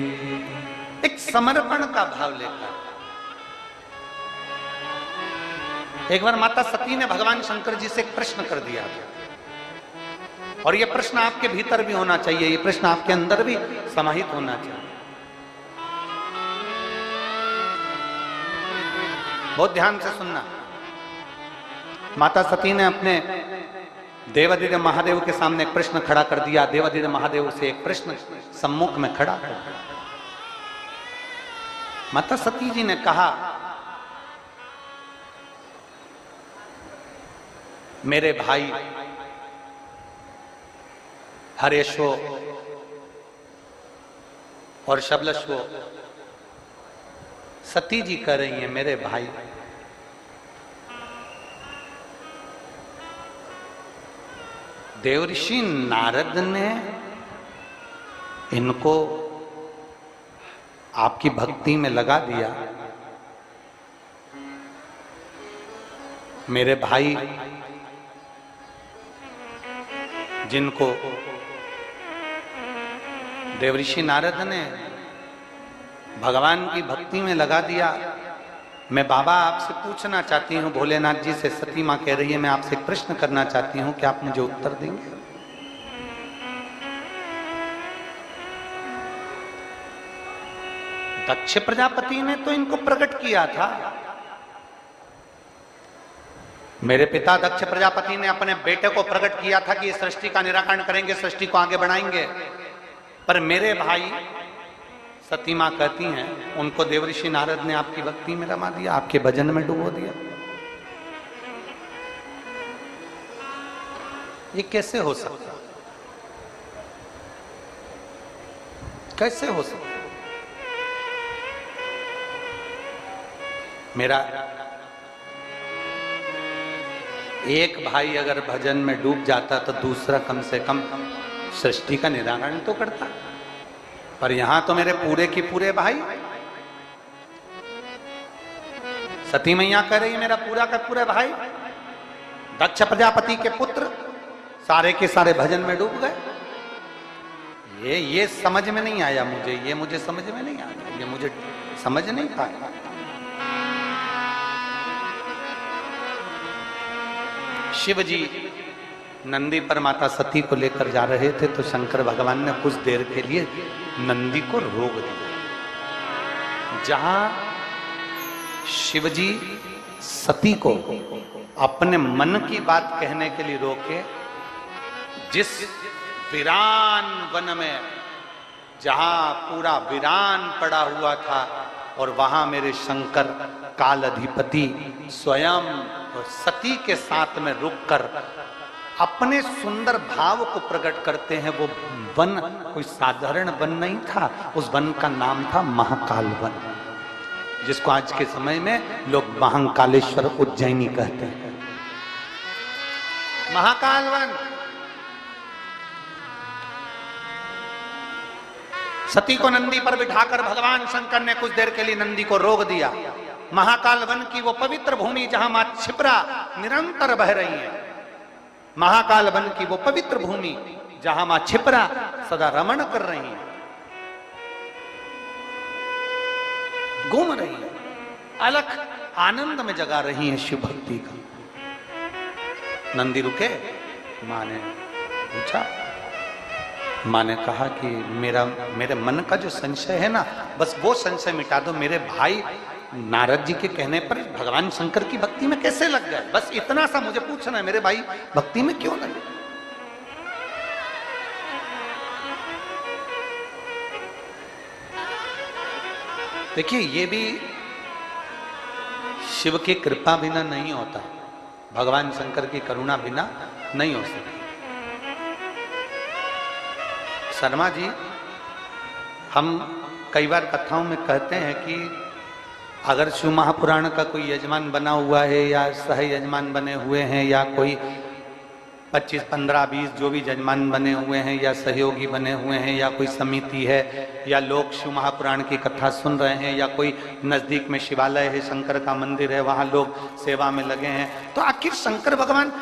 एक समर्पण का भाव लेकर एक बार माता सती ने भगवान शंकर जी से एक प्रश्न कर दिया था, और यह प्रश्न आपके भीतर भी होना चाहिए, यह प्रश्न आपके अंदर भी समाहित होना चाहिए। बहुत ध्यान से सुनना। माता सती ने अपने देवादिदेव महादेव के सामने एक प्रश्न खड़ा कर दिया। देवादिदेव महादेव से एक प्रश्न सम्मुख में खड़ा कर दिया। माता सती जी ने कहा, मेरे भाई हरेशो और शबलशो, सती जी कह रही हैं, मेरे भाई देवऋषि नारद ने इनको आपकी भक्ति में लगा दिया। मेरे भाई जिनको देवऋषि नारद ने भगवान की भक्ति में लगा दिया, मैं बाबा आपसे पूछना चाहती हूँ, भोलेनाथ जी से सती माँ कह रही है, मैं आपसे एक प्रश्न करना चाहती हूँ, क्या आप मुझे उत्तर देंगे? दक्ष प्रजापति ने तो इनको प्रकट किया था। मेरे पिता दक्ष प्रजापति ने अपने बेटे को प्रकट किया था कि सृष्टि का निराकरण करेंगे, सृष्टि को आगे बढ़ाएंगे। पर मेरे भाई सती मां कहती हैं, उनको देवऋषि नारद ने आपकी भक्ति में रमा दिया, आपके भजन में डुबो दिया। ये कैसे हो सकता? कैसे हो सकता? मेरा एक भाई अगर भजन में डूब जाता तो दूसरा कम से कम सृष्टि का निराकरण तो करता। पर यहां तो मेरे पूरे की पूरे भाई, सती मैया कह रही मेरा पूरा का पूरे भाई दक्ष प्रजापति के पुत्र सारे के सारे भजन में डूब गए। ये समझ में नहीं आया मुझे, ये मुझे समझ में नहीं आया, ये मुझे समझ नहीं पाया। शिव जी नंदी पर माता सती को लेकर जा रहे थे, तो शंकर भगवान ने कुछ देर के लिए नंदी को रोक दिया। जहां शिव जी सती को अपने मन की बात कहने के लिए रोके, जिस वीरान वन में जहां पूरा वीरान पड़ा हुआ था, और वहां मेरे शंकर काल अधिपति स्वयं सती के साथ में रुककर अपने सुंदर भाव को प्रकट करते हैं। वो वन कोई साधारण वन नहीं था, उस वन का नाम था महाकाल वन, जिसको आज के समय में लोग महाकालेश्वर उज्जैनी कहते हैं। महाकाल वन। सती को नंदी पर बिठाकर भगवान शंकर ने कुछ देर के लिए नंदी को रोक दिया। महाकाल वन की वो पवित्र भूमि जहां मां क्षिप्रा निरंतर बह रही है, महाकाल वन की वो पवित्र भूमि जहां मां क्षिप्रा सदा रमण कर रही है, घूम रही है, अलग आनंद में जगा रही है शिव भक्ति का। नंदी रुके, माँ ने पूछा, माँ ने कहा कि मेरे मन का जो संशय है ना, बस वो संशय मिटा दो। मेरे भाई नारद जी के कहने पर भगवान शंकर की भक्ति में कैसे लग गए, बस इतना सा मुझे पूछना है, मेरे भाई भक्ति में क्यों लगे। देखिए, ये भी शिव की कृपा बिना नहीं होता, भगवान शंकर की करुणा बिना नहीं हो सकती। शर्मा जी, हम कई बार कथाओं में कहते हैं कि अगर शिव महापुराण का कोई यजमान बना हुआ है या सह यजमान बने हुए हैं या कोई 25, 15, 20 जो भी यजमान बने हुए हैं या सहयोगी बने हुए हैं या कोई समिति है या लोग शिव महापुराण की कथा सुन रहे हैं या कोई नजदीक में शिवालय है, शंकर का मंदिर है, वहां लोग सेवा में लगे हैं, तो आखिर शंकर भगवान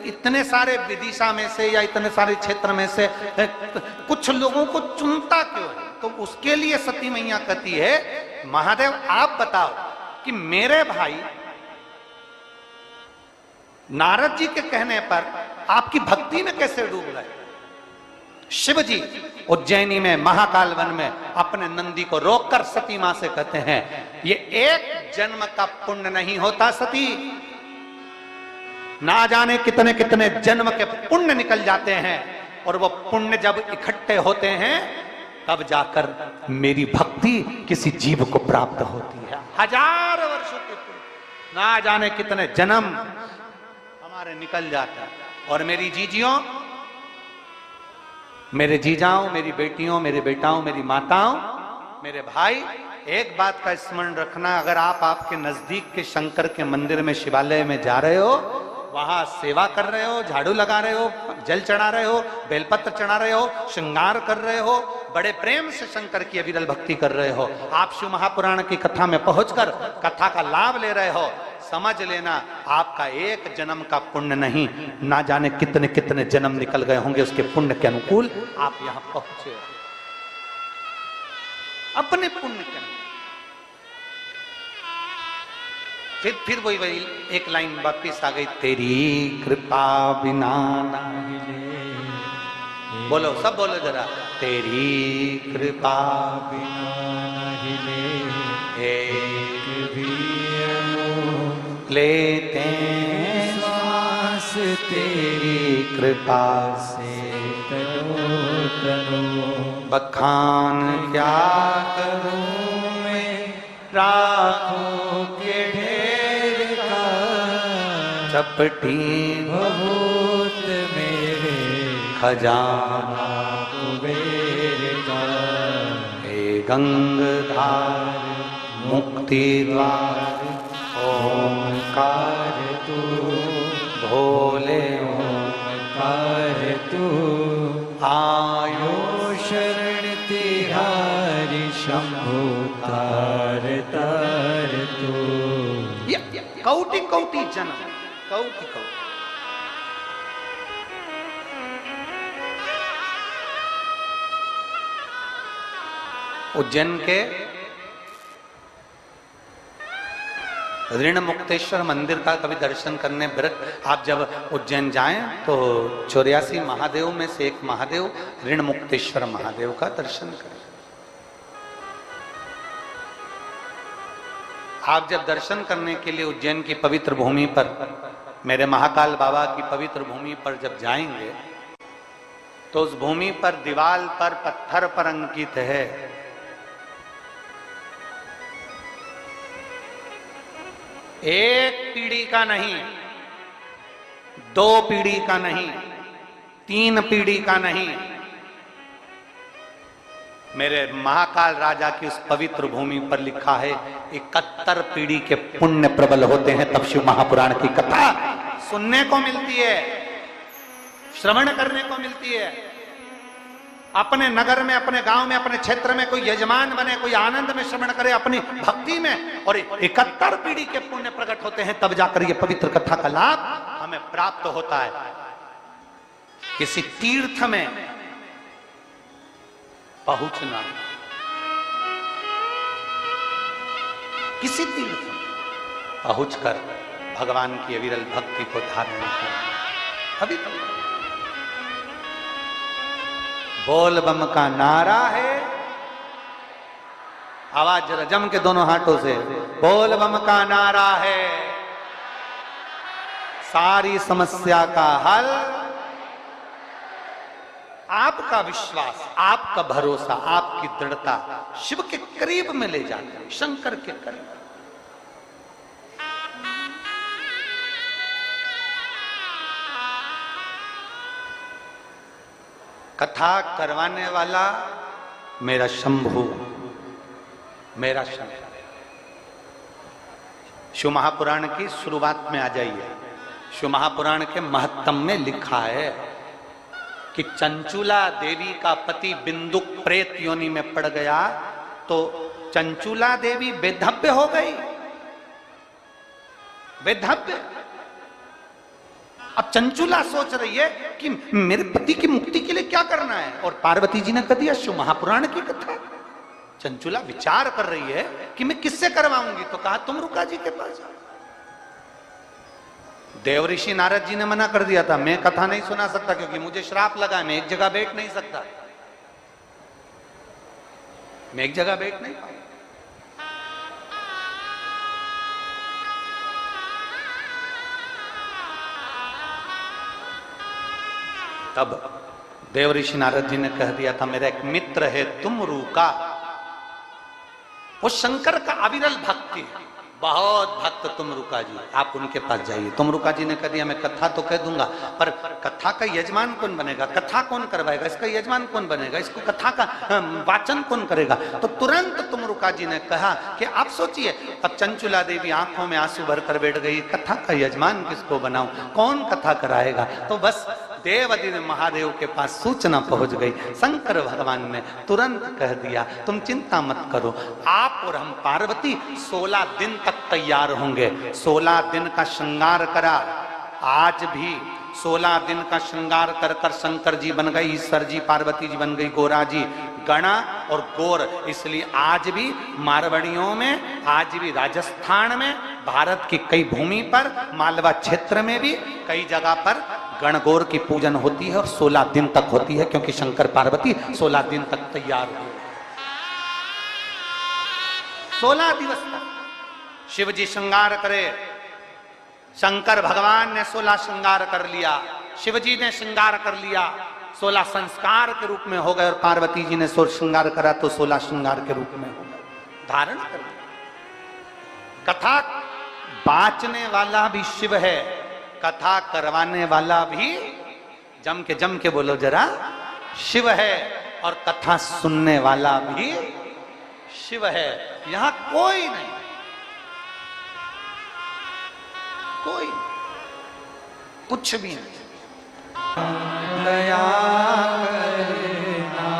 इतने सारे विदिशा में से या इतने सारे क्षेत्र में से कुछ लोगों को चुनता क्यों है? तो उसके लिए सती मैया कहती है, महादेव आप बताओ कि मेरे भाई नारद जी के कहने पर आपकी भक्ति में कैसे डूब गए। शिव जी उज्जैनी में महाकाल वन में अपने नंदी को रोककर सती मां से कहते हैं, ये एक जन्म का पुण्य नहीं होता सती, ना जाने कितने कितने जन्म के पुण्य निकल जाते हैं, और वो पुण्य जब इकट्ठे होते हैं तब जाकर मेरी भक्ति किसी जीव को प्राप्त होती है। हजार वर्षों के पुण्य, ना जाने कितने जन्म हमारे निकल जाता है। और मेरी जीजियों, मेरे जीजाओं, मेरी बेटियों, मेरे बेटाओं, मेरी माताओं, मेरे भाई, एक बात का स्मरण रखना, अगर आप आपके नजदीक के शंकर के मंदिर में, शिवालय में जा रहे हो, वहां सेवा कर रहे हो, झाड़ू लगा रहे हो, जल चढ़ा रहे हो, बेलपत्र चढ़ा रहे हो, श्रृंगार कर रहे हो, बड़े प्रेम से शंकर की अविरल भक्ति कर रहे हो, आप शिव महापुराण की कथा में पहुंचकर कथा का लाभ ले रहे हो, समझ लेना आपका एक जन्म का पुण्य नहीं, ना जाने कितने कितने जन्म निकल गए होंगे उसके पुण्य के अनुकूल आप यहां पहुंचे हो, अपने पुण्य के अनुकूल। फिर वही एक लाइन वापिस आ गई, तेरी कृपा बिना नहीं, बोलो सब बोलो जरा, तेरी कृपा बिना नहीं एक भी लेते हैं श्वास तेरी कृपा से तनो तनो, बखान क्या करूं मैं राखों के ढेर का, चपटी बहुत मेरे खजाना कुबेर का, हे गंगधार मुक्ति द्वार ओंकार तू भोले ओंकार तू, आयो शरण तिहारी शंभु तार तार तू। कौटि कौटि जन्म, कौटि कौटि। उज्जैन के ऋण मुक्तेश्वर मंदिर का कभी दर्शन करने आप जब उज्जैन जाएं तो 84 महादेव में से एक महादेव ऋण मुक्तेश्वर महादेव का दर्शन करें। आप जब दर्शन करने के लिए उज्जैन की पवित्र भूमि पर, मेरे महाकाल बाबा की पवित्र भूमि पर जब जाएंगे तो उस भूमि पर दीवाल पर पत्थर पर अंकित है, एक पीढ़ी का नहीं, 2 पीढ़ी का नहीं, 3 पीढ़ी का नहीं, मेरे महाकाल राजा की उस पवित्र भूमि पर लिखा है 71 पीढ़ी के पुण्य प्रबल होते हैं तब शिव महापुराण की कथा सुनने को मिलती है, श्रवण करने को मिलती है। अपने नगर में, अपने गांव में, अपने क्षेत्र में कोई यजमान बने, कोई आनंद में श्रवण करे अपनी भक्ति में, और 71 पीढ़ी के पुण्य प्रकट होते हैं तब जाकर ये पवित्र कथा का लाभ हमें प्राप्त होता है। किसी तीर्थ में पहुंचना, किसी तीर्थ में पहुंच कर भगवान की अविरल भक्ति को धारण कर। अभी बोल बम का नारा है, आवाज जरा जम के दोनों हाथों से, बोल बम का नारा है, सारी समस्या का हल, आपका विश्वास, आपका भरोसा, आपकी दृढ़ता शिव के करीब में ले जाते हैं, शंकर के करीब। कथा करवाने वाला मेरा शंभु, मेरा शंकर। शिव महापुराण की शुरुआत में आ जाइए। शिव महापुराण के महत्तम में लिखा है कि चंचुला देवी का पति बिंदुक प्रेत योनि में पड़ गया तो चंचुला देवी बेधव्य हो गई, बेधव्य। अब चंचुला सोच रही है कि मेरे पति की मुक्ति के लिए क्या करना है, और पार्वती जी ने कह दिया शिव महापुराण की कथा। चंचुला विचार कर रही है कि मैं किससे करवाऊंगी, तो कहा तुम रुका जी के पास जाओ। देव ऋषि नारद जी ने मना कर दिया था, मैं कथा नहीं सुना सकता क्योंकि मुझे श्राप लगा, मैं एक जगह बैठ नहीं सकता, मैं एक जगह बैठ नहीं पाऊंगा। तब देव ऋषि नारद जी ने कह दिया था, मेरा एक मित्र है तुमरू का, वो शंकर का अविरल भक्ति है, बहुत भक्त तुमरुका जी, आप उनके पास जाइए। तुमरुका जी ने कह दिया मैं कथा तो कह दूंगा, पर कथा का यजमान कौन बनेगा, कथा कौन करवाएगा, इसका यजमान कौन बनेगा, इसको कथा का वाचन कौन करेगा। तो तुरंत तुमरुका जी ने कहा कि आप सोचिए। अब चंचुला देवी आंखों में आंसू भरकर बैठ गई, कथा का यजमान किसको बनाऊं, कौन कथा कराएगा। तो बस देवादिदेव महादेव के पास सूचना पहुंच गई। शंकर भगवान ने तुरंत कह दिया तुम चिंता मत करो, आप और हम पार्वती 16 दिन तक तैयार होंगे। 16 दिन का श्रृंगार करा, आज भी 16 दिन का श्रृंगार कर कर शंकर जी बन गए, ईश्वर जी, पार्वती जी बन गई गोरा जी, गणा और गोर। इसलिए आज भी मारवाड़ियों में, आज भी राजस्थान में, भारत की कई भूमि पर, मालवा क्षेत्र में भी कई जगह पर गणगौर की पूजन होती है और 16 दिन तक होती है, क्योंकि शंकर पार्वती 16 दिन तक तैयार हुए। 16 दिवस तक शिव जी श्रृंगार करे। शंकर भगवान ने 16 श्रृंगार कर लिया, शिव जी ने श्रृंगार कर लिया, 16 संस्कार के रूप में हो गए, और पार्वती जी ने 16 श्रृंगार करा तो 16 श्रृंगार के रूप में हो गए, धारण कर लिया। कथा बांचने वाला भी शिव है, कथा करवाने वाला भी, जम के बोलो जरा, शिव है, और कथा सुनने वाला भी शिव है। यहां कोई नहीं, कोई कुछ भी नहीं। दया करना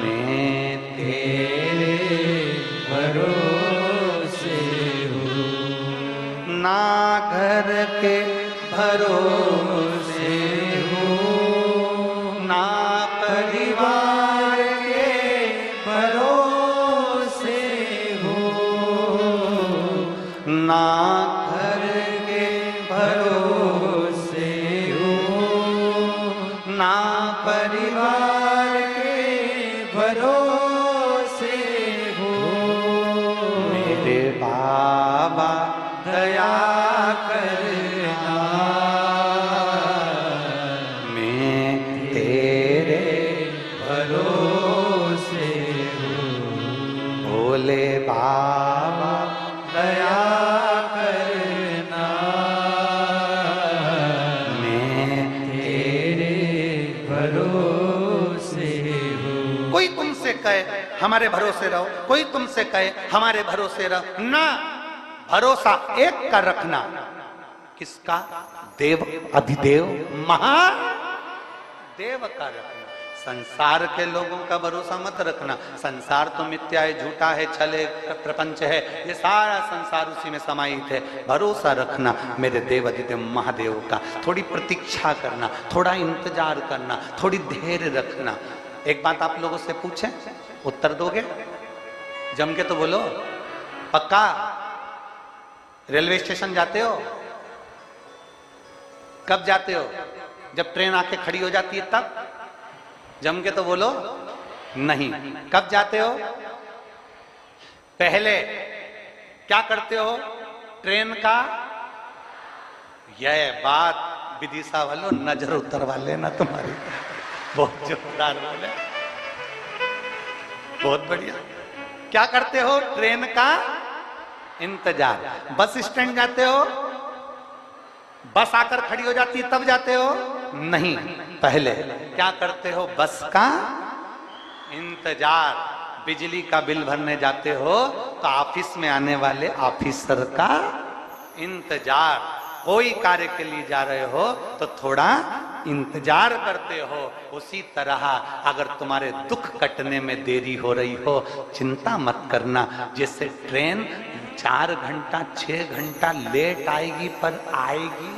मैं तेरे भरोसे हूँ, ना घर के भरोसे हूँ, ना परिवार के भरोसे हूँ, ना घर के भरोसे हूँ, ना परिवार के भरोसे हूँ। मेरे बाबा दया करना मैं तेरे भरोसे हूँ, भोले बाबा दया करना मैं तेरे भरोसे हूँ। कोई तुमसे कहे हमारे भरोसे रहो, कोई तुमसे कहे हमारे भरोसे रहो, ना, भरोसा एक का रखना। किसका? देव अधिदेव महादेव का रखना। संसार के लोगों का भरोसा मत रखना। संसार तो मिथ्या है, झूठा है, छल है, प्रपंच है, ये सारा संसार उसी में समाहित है। भरोसा रखना मेरे देव अधिदेव महादेव का। थोड़ी प्रतीक्षा करना, थोड़ा इंतजार करना, थोड़ी धैर्य रखना। एक बात आप लोगों से पूछें, उत्तर दोगे? जम के तो बोलो, पक्का? रेलवे स्टेशन जाते हो? कब जाते हो? जब ट्रेन आके खड़ी हो जाती है तब? जम के तो बोलो। नहीं। कब जाते हो? पहले क्या करते हो? ट्रेन का, यह बात विदिशा वालों नजर उतरवा लेना तुम्हारी। बहुत जोरदार बोले, बहुत बढ़िया। क्या करते हो? ट्रेन का इंतजार। बस स्टैंड जाते हो? बस आकर खड़ी हो जाती है तब जाते हो? नहीं, पहले क्या करते हो? बस का इंतजार। बिजली का बिल भरने जाते हो तो ऑफिस में आने वाले ऑफिसर का इंतजार। कोई कार्य के लिए जा रहे हो तो थोड़ा इंतजार करते हो। उसी तरह अगर तुम्हारे दुख कटने में देरी हो रही हो, चिंता मत करना। जैसे ट्रेन 4 घंटा 6 घंटा लेट आएगी पर आएगी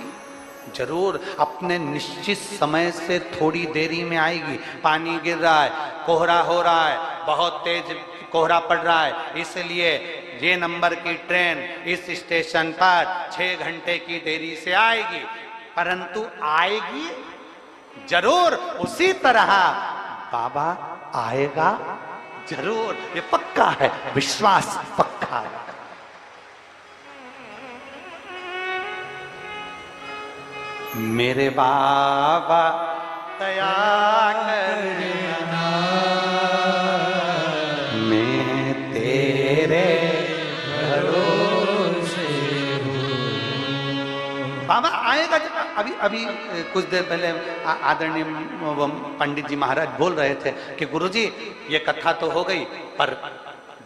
जरूर, अपने निश्चित समय से थोड़ी देरी में आएगी। पानी गिर रहा है, कोहरा हो रहा है, बहुत तेज कोहरा पड़ रहा है, इसलिए ये नंबर की ट्रेन इस स्टेशन पर 6 घंटे की देरी से आएगी, परंतु आएगी जरूर। उसी तरह बाबा आएगा जरूर, ये पक्का है, विश्वास पक्का है। मेरे बाबा दया करना, मैं तेरे भरोसे हूँ। बाबा आएगा। अभी कुछ देर पहले आदरणीय पंडित जी महाराज बोल रहे थे कि गुरुजी ये कथा तो हो गई, पर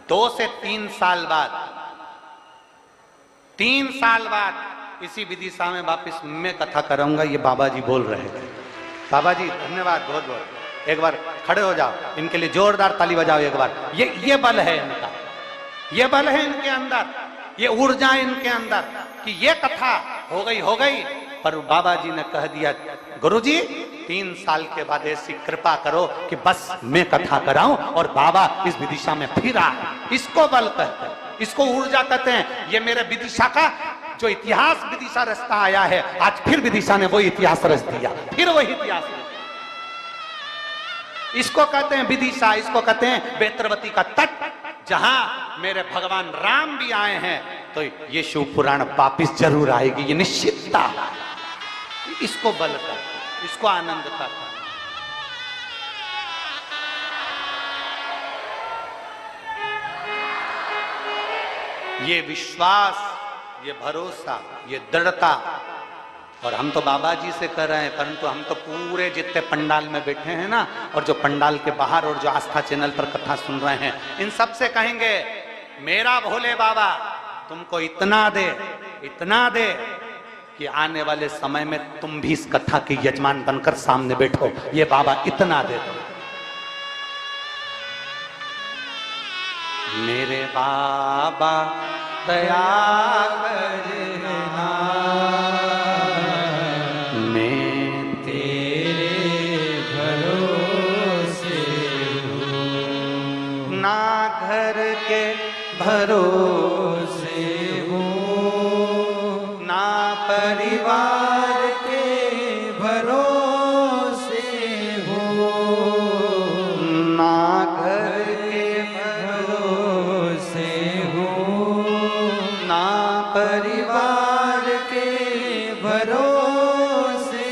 2 से 3 साल बाद, 3 साल बाद इसी विदिशा में वापिस मैं कथा कराऊंगा, ये बाबा जी बोल रहे थे। बाबा जी धन्यवाद बहुत बहुत। एक बार खड़े हो जाओ, इनके लिए जोरदार ताली बजाओ एक बार। ये बल है इनका, ये बल है इनके अंदर, ये ऊर्जा इनके अंदर कि ये कथा हो गई, पर बाबा जी ने कह दिया गुरुजी 3 साल के बाद ऐसी कृपा करो कि बस मैं कथा कराऊं और बाबा इस विदिशा में फिर आए। इसको बल कहते हैं, इसको ऊर्जा कहते हैं। ये मेरे विदिशा का जो इतिहास विदिशा रचता आया है, आज फिर विदिशा ने वही इतिहास रच दिया, फिर वही इतिहास रच दिया। इसको कहते हैं विदिशा, इसको कहते हैं बेत्रवती का तट, जहां मेरे भगवान राम भी आए हैं, तो ये शिव पुराण वापिस जरूर आएगी, ये निश्चितता। इसको बल का, इसको आनंद का। ये विश्वास, ये भरोसा, ये दृढ़ता। और हम तो बाबा जी से कर रहे हैं, परंतु हम तो पूरे जितने पंडाल में बैठे हैं ना, और जो पंडाल के बाहर और जो आस्था चैनल पर कथा सुन रहे हैं, इन सब से कहेंगे मेरा भोले बाबा तुमको इतना दे कि आने वाले समय में तुम भी इस कथा के यजमान बनकर सामने बैठो। ये बाबा इतना दे दो। मेरे बाबा दया करना, मैं तेरे भरोसे हूँ। ना घर के भरोसे हूँ, ना परिवार के भरोसे हूँ, ना घर के भरोसे हूँ, ना परिवार के भरोसे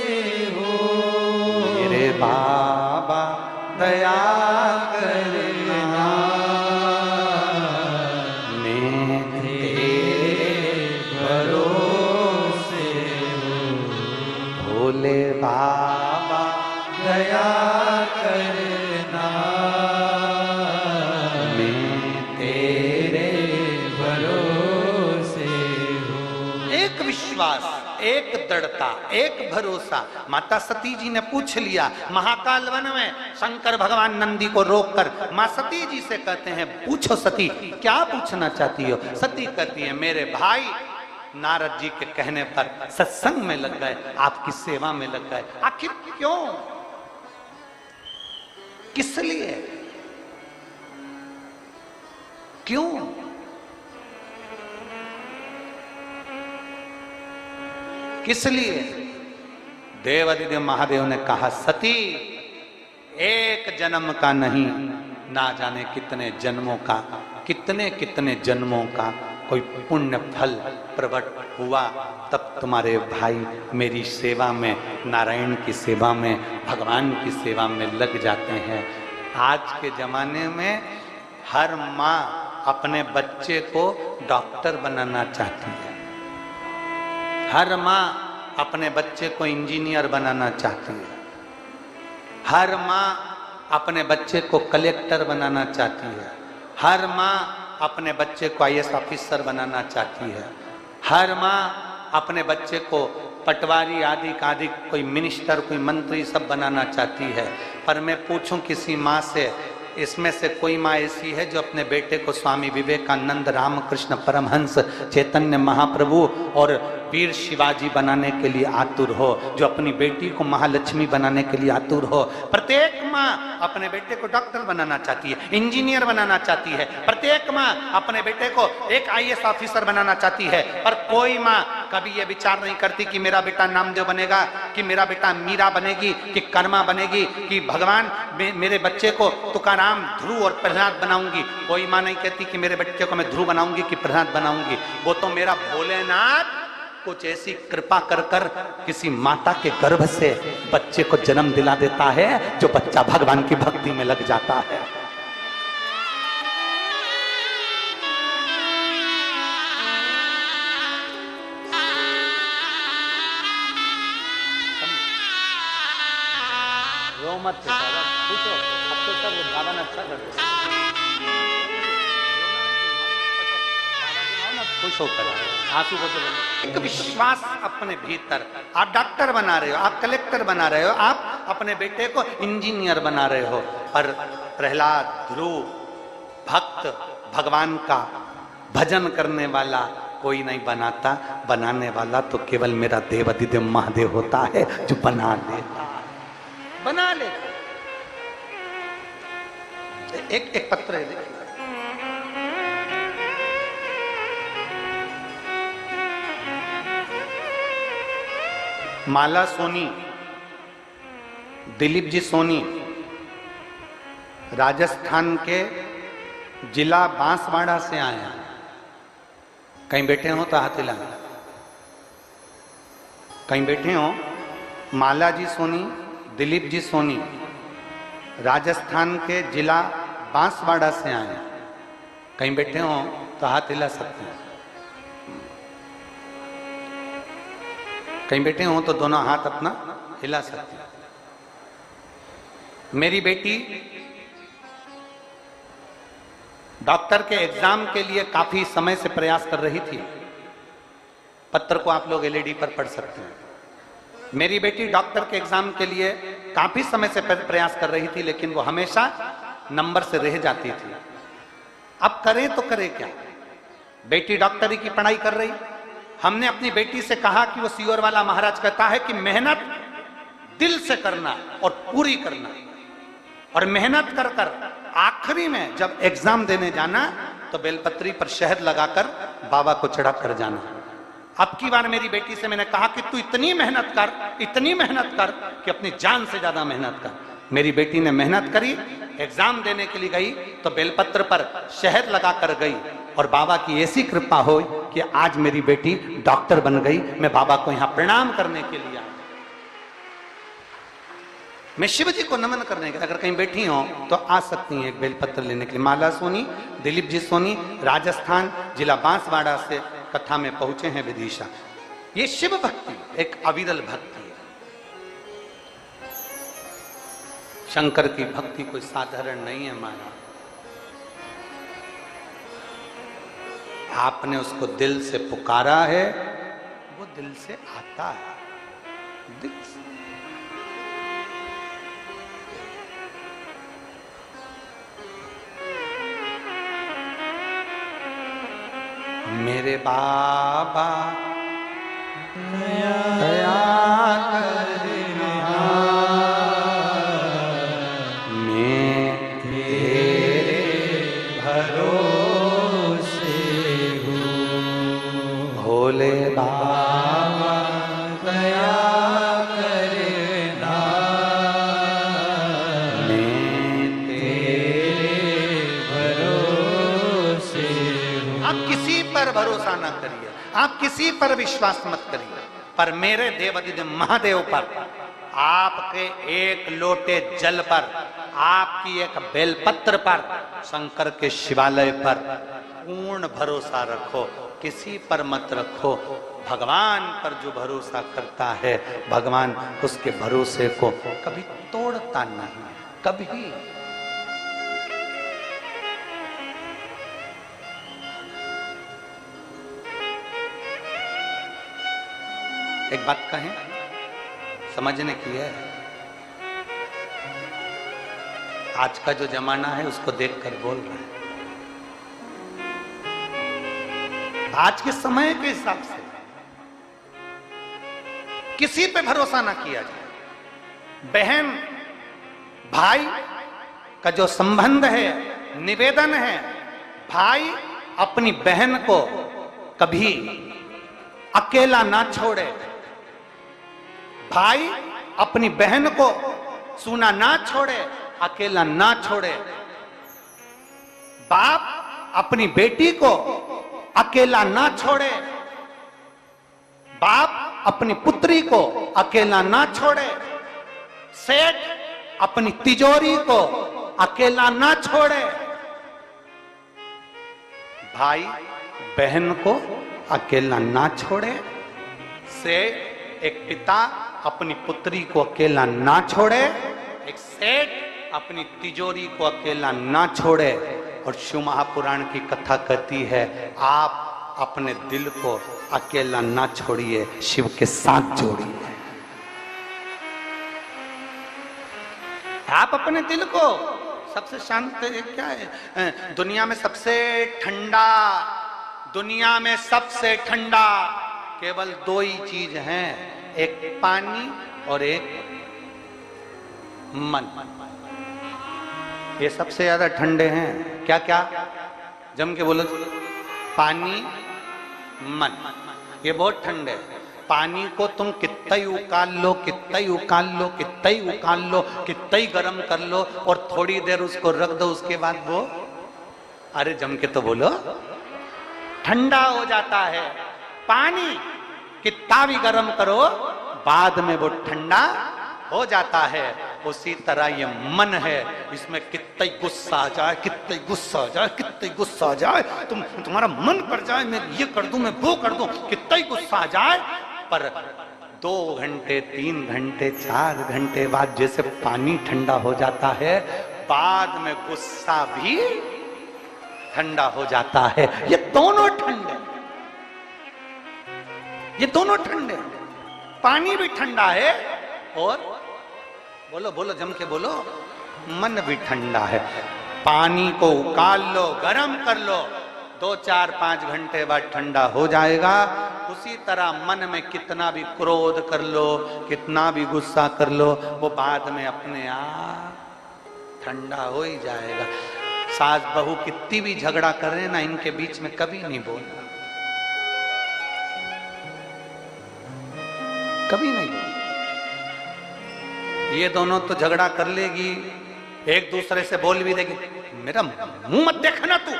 हूँ। मेरे बाबा दया करना, मैं तेरे भरोसे हूँ। भोले बाबा दया करना, मैं तेरे भरोसे हूँ। एक विश्वास, एक दृढ़ता, एक भरोसा। माता सती जी ने पूछ लिया महाकाल वन में, शंकर भगवान नंदी को रोककर मां सती जी से कहते हैं पूछो सती क्या पूछना चाहती हो। सती कहती है मेरे भाई नारद जी के कहने पर सत्संग में लग गए, आपकी सेवा में लग गए। आखिर क्यों, किस लिए? क्यों? किस लिए? देवादिदेव महादेव ने कहा, सती एक जन्म का नहीं, ना जाने कितने जन्मों का, कितने कितने जन्मों का कोई पुण्य फल प्रकट हुआ, तब तुम्हारे भाई मेरी सेवा में, नारायण की सेवा में, भगवान की सेवा में लग जाते हैं। आज के जमाने में हर माँ अपने बच्चे को डॉक्टर बनाना चाहती है, हर माँ अपने बच्चे को इंजीनियर बनाना चाहती है, हर माँ अपने बच्चे को कलेक्टर बनाना चाहती है, हर माँ अपने बच्चे को आईएएस ऑफिसर बनाना चाहती है, हर माँ अपने बच्चे को पटवारी आदि आदि कोई मिनिस्टर, कोई मंत्री सब बनाना चाहती है। पर मैं पूछूं किसी माँ से, इसमें से कोई माँ ऐसी है जो अपने बेटे को स्वामी विवेकानंद, रामकृष्ण परमहंस, चैतन्य महाप्रभु और वीर शिवाजी बनाने के लिए आतुर हो, जो अपनी बेटी को महालक्ष्मी बनाने के लिए आतुर हो? प्रत्येक माँ अपने बेटे को डॉक्टर बनाना चाहती है, इंजीनियर बनाना चाहती है, प्रत्येक माँ अपने बेटे को एक आईएएस ऑफिसर बनाना चाहती है। पर कोई माँ कभी ये विचार नहीं करती कि मेरा बेटा नामदेव बनेगा, कि मेरा बेटा मीरा बनेगी, कि कर्मा बनेगी, कि भगवान मेरे बच्चे को तुकाराम, ध्रुव और प्रहलाद बनाऊंगी। कोई माँ नहीं कहती कि मेरे बच्चे को मैं ध्रुव बनाऊंगी कि प्रहलाद बनाऊंगी। वो तो मेरा भोलेनाथ कुछ ऐसी कृपा कर कर किसी माता के गर्भ से बच्चे को जन्म दिला देता है, जो बच्चा भगवान की भक्ति में लग जाता है। रो मत बेटा, पूछो, अब तो सब गाना अच्छा करते हैं। खुश होकर आंसू को एक विश्वास अपने भीतर, आप डॉक्टर बना रहे हो, आप कलेक्टर बना रहे हो, आप अपने बेटे को इंजीनियर बना रहे हो, पर प्रहलाद, ध्रुव, भक्त, भगवान का भजन करने वाला कोई नहीं बनाता। बनाने वाला तो केवल मेरा देवादिदेव महादेव होता है, जो बना लेता, बना ले। एक पत्र है, देखिए, माला सोनी, दिलीप जी सोनी, राजस्थान के जिला बांसवाड़ा से आए हैं। कहीं बैठे हो तो हाथ हिलाएं, कहीं बैठे हो। माला जी सोनी, दिलीप जी सोनी, राजस्थान के जिला बांसवाड़ा से आए हैं। कहीं बैठे हो तो हाथ हिला सकते हैं। कहीं बैठे हो तो दोनों हाथ अपना हिला सकते हैं। मेरी बेटी डॉक्टर के एग्जाम के लिए काफी समय से प्रयास कर रही थी। पत्र को आप लोग एलईडी पर पढ़ सकते हैं। मेरी बेटी डॉक्टर के एग्जाम के लिए काफी समय से प्रयास कर रही थी, लेकिन वो हमेशा नंबर से रह जाती थी। अब करें तो करें क्या? बेटी डॉक्टरी की पढ़ाई कर रही। हमने अपनी बेटी से कहा कि वो सियोर वाला महाराज कहता है कि मेहनत दिल से करना और पूरी करना, और मेहनत कर कर आखिरी में जब एग्जाम देने जाना तो बेलपत्री पर शहद लगाकर बाबा को चढ़ा कर जाना। अब की बार मेरी बेटी से मैंने कहा कि तू इतनी मेहनत कर, इतनी मेहनत कर कि अपनी जान से ज्यादा मेहनत कर। मेरी बेटी ने मेहनत करी, एग्जाम देने के लिए गई तो बेलपत्र पर शहद लगाकर गई, और बाबा की ऐसी कृपा हो कि आज मेरी बेटी डॉक्टर बन गई। मैं बाबा को यहां प्रणाम करने के लिए आया, मैं शिव जी को नमन करने के। अगर कहीं बैठी हो तो आ सकती हैं एक बेलपत्र लेने के लिए। माला सोनी, दिलीप जी सोनी, राजस्थान, जिला बांसवाड़ा से कथा में पहुंचे हैं विदिशा। ये शिव भक्ति एक अविरल भक्ति है। शंकर की भक्ति कोई साधारण नहीं है माना। आपने उसको दिल से पुकारा है, वो दिल से आता है, दिल से। मेरे बाबा दया करना, मैं तेरे भरोसे ना करिए, आप किसी पर विश्वास मत करिए, पर मेरे देवाधिदेव महादेव पर, आपके एक लोटे जल पर, आपकी एक बेलपत्र पर, शंकर के शिवालय पर पूर्ण भरोसा रखो, किसी पर मत रखो। भगवान पर जो भरोसा करता है, भगवान उसके भरोसे को कभी तोड़ता नहीं, कभी। एक बात कहें, समझने की है, आज का जो जमाना है उसको देखकर बोल रहे हैं। आज के समय के हिसाब से किसी पे भरोसा ना किया जाए। बहन भाई का जो संबंध है, निवेदन है, भाई अपनी बहन को कभी अकेला ना छोड़े, भाई अपनी बहन को सूना ना छोड़े, अकेला ना छोड़े, बाप अपनी बेटी को अकेला ना छोड़े, बाप अपनी पुत्री को अकेला ना छोड़े, सेठ अपनी तिजोरी को अकेला ना छोड़े, भाई बहन को अकेला ना छोड़े, सेठ एक पिता अपनी पुत्री को अकेला ना छोड़े, एक सेठ अपनी तिजोरी को अकेला ना छोड़े। और शिव महापुराण की कथा कहती है, आप अपने दिल को अकेला ना छोड़िए, शिव के साथ जोड़िए। आप अपने दिल को, सबसे शांत क्या है दुनिया में, सबसे ठंडा, दुनिया में सबसे ठंडा केवल दो ही चीज हैं, एक पानी और एक मन। ये सबसे ज्यादा ठंडे हैं। क्या क्या? जम के बोलो। पानी, मन, ये बहुत ठंडे हैं। पानी को तुम कितना ही उकाल लो, कितना ही उकाल लो, कितना ही उकाल लो, कितना ही गर्म कर लो, और थोड़ी देर उसको रख दो, उसके बाद वो, अरे जम के तो बोलो, ठंडा हो जाता है। पानी कितना भी गर्म करो, बाद में वो ठंडा हो जाता है। उसी तरह ये मन है, इसमें कितना ही गुस्सा आ जाए, कितना ही गुस्सा आ जाए, कितना ही गुस्सा आ जाए, तुम्हारा मन कर जाए, मैं ये कर दूं, मैं वो कर दूं, कितना ही गुस्सा आ जाए, पर 2 घंटे, 3 घंटे, 4 घंटे बाद जैसे पानी ठंडा हो जाता है, बाद में गुस्सा भी ठंडा हो जाता है। ये दोनों ठंडे, ये दोनों ठंडे, पानी भी ठंडा है और बोलो बोलो जम के बोलो, मन भी ठंडा है। पानी को उकाल लो, गरम कर लो, 2, 4, 5 घंटे बाद ठंडा हो जाएगा। उसी तरह मन में कितना भी क्रोध कर लो, कितना भी गुस्सा कर लो, वो बाद में अपने आप ठंडा हो ही जाएगा। सास बहू कितनी भी झगड़ा कर रहे ना, इनके बीच में कभी नहीं बोलना, कभी नहीं बोलना। ये दोनों तो झगड़ा कर लेगी, एक दूसरे से बोल भी देगी, मेरा मुंह मत देखना तू,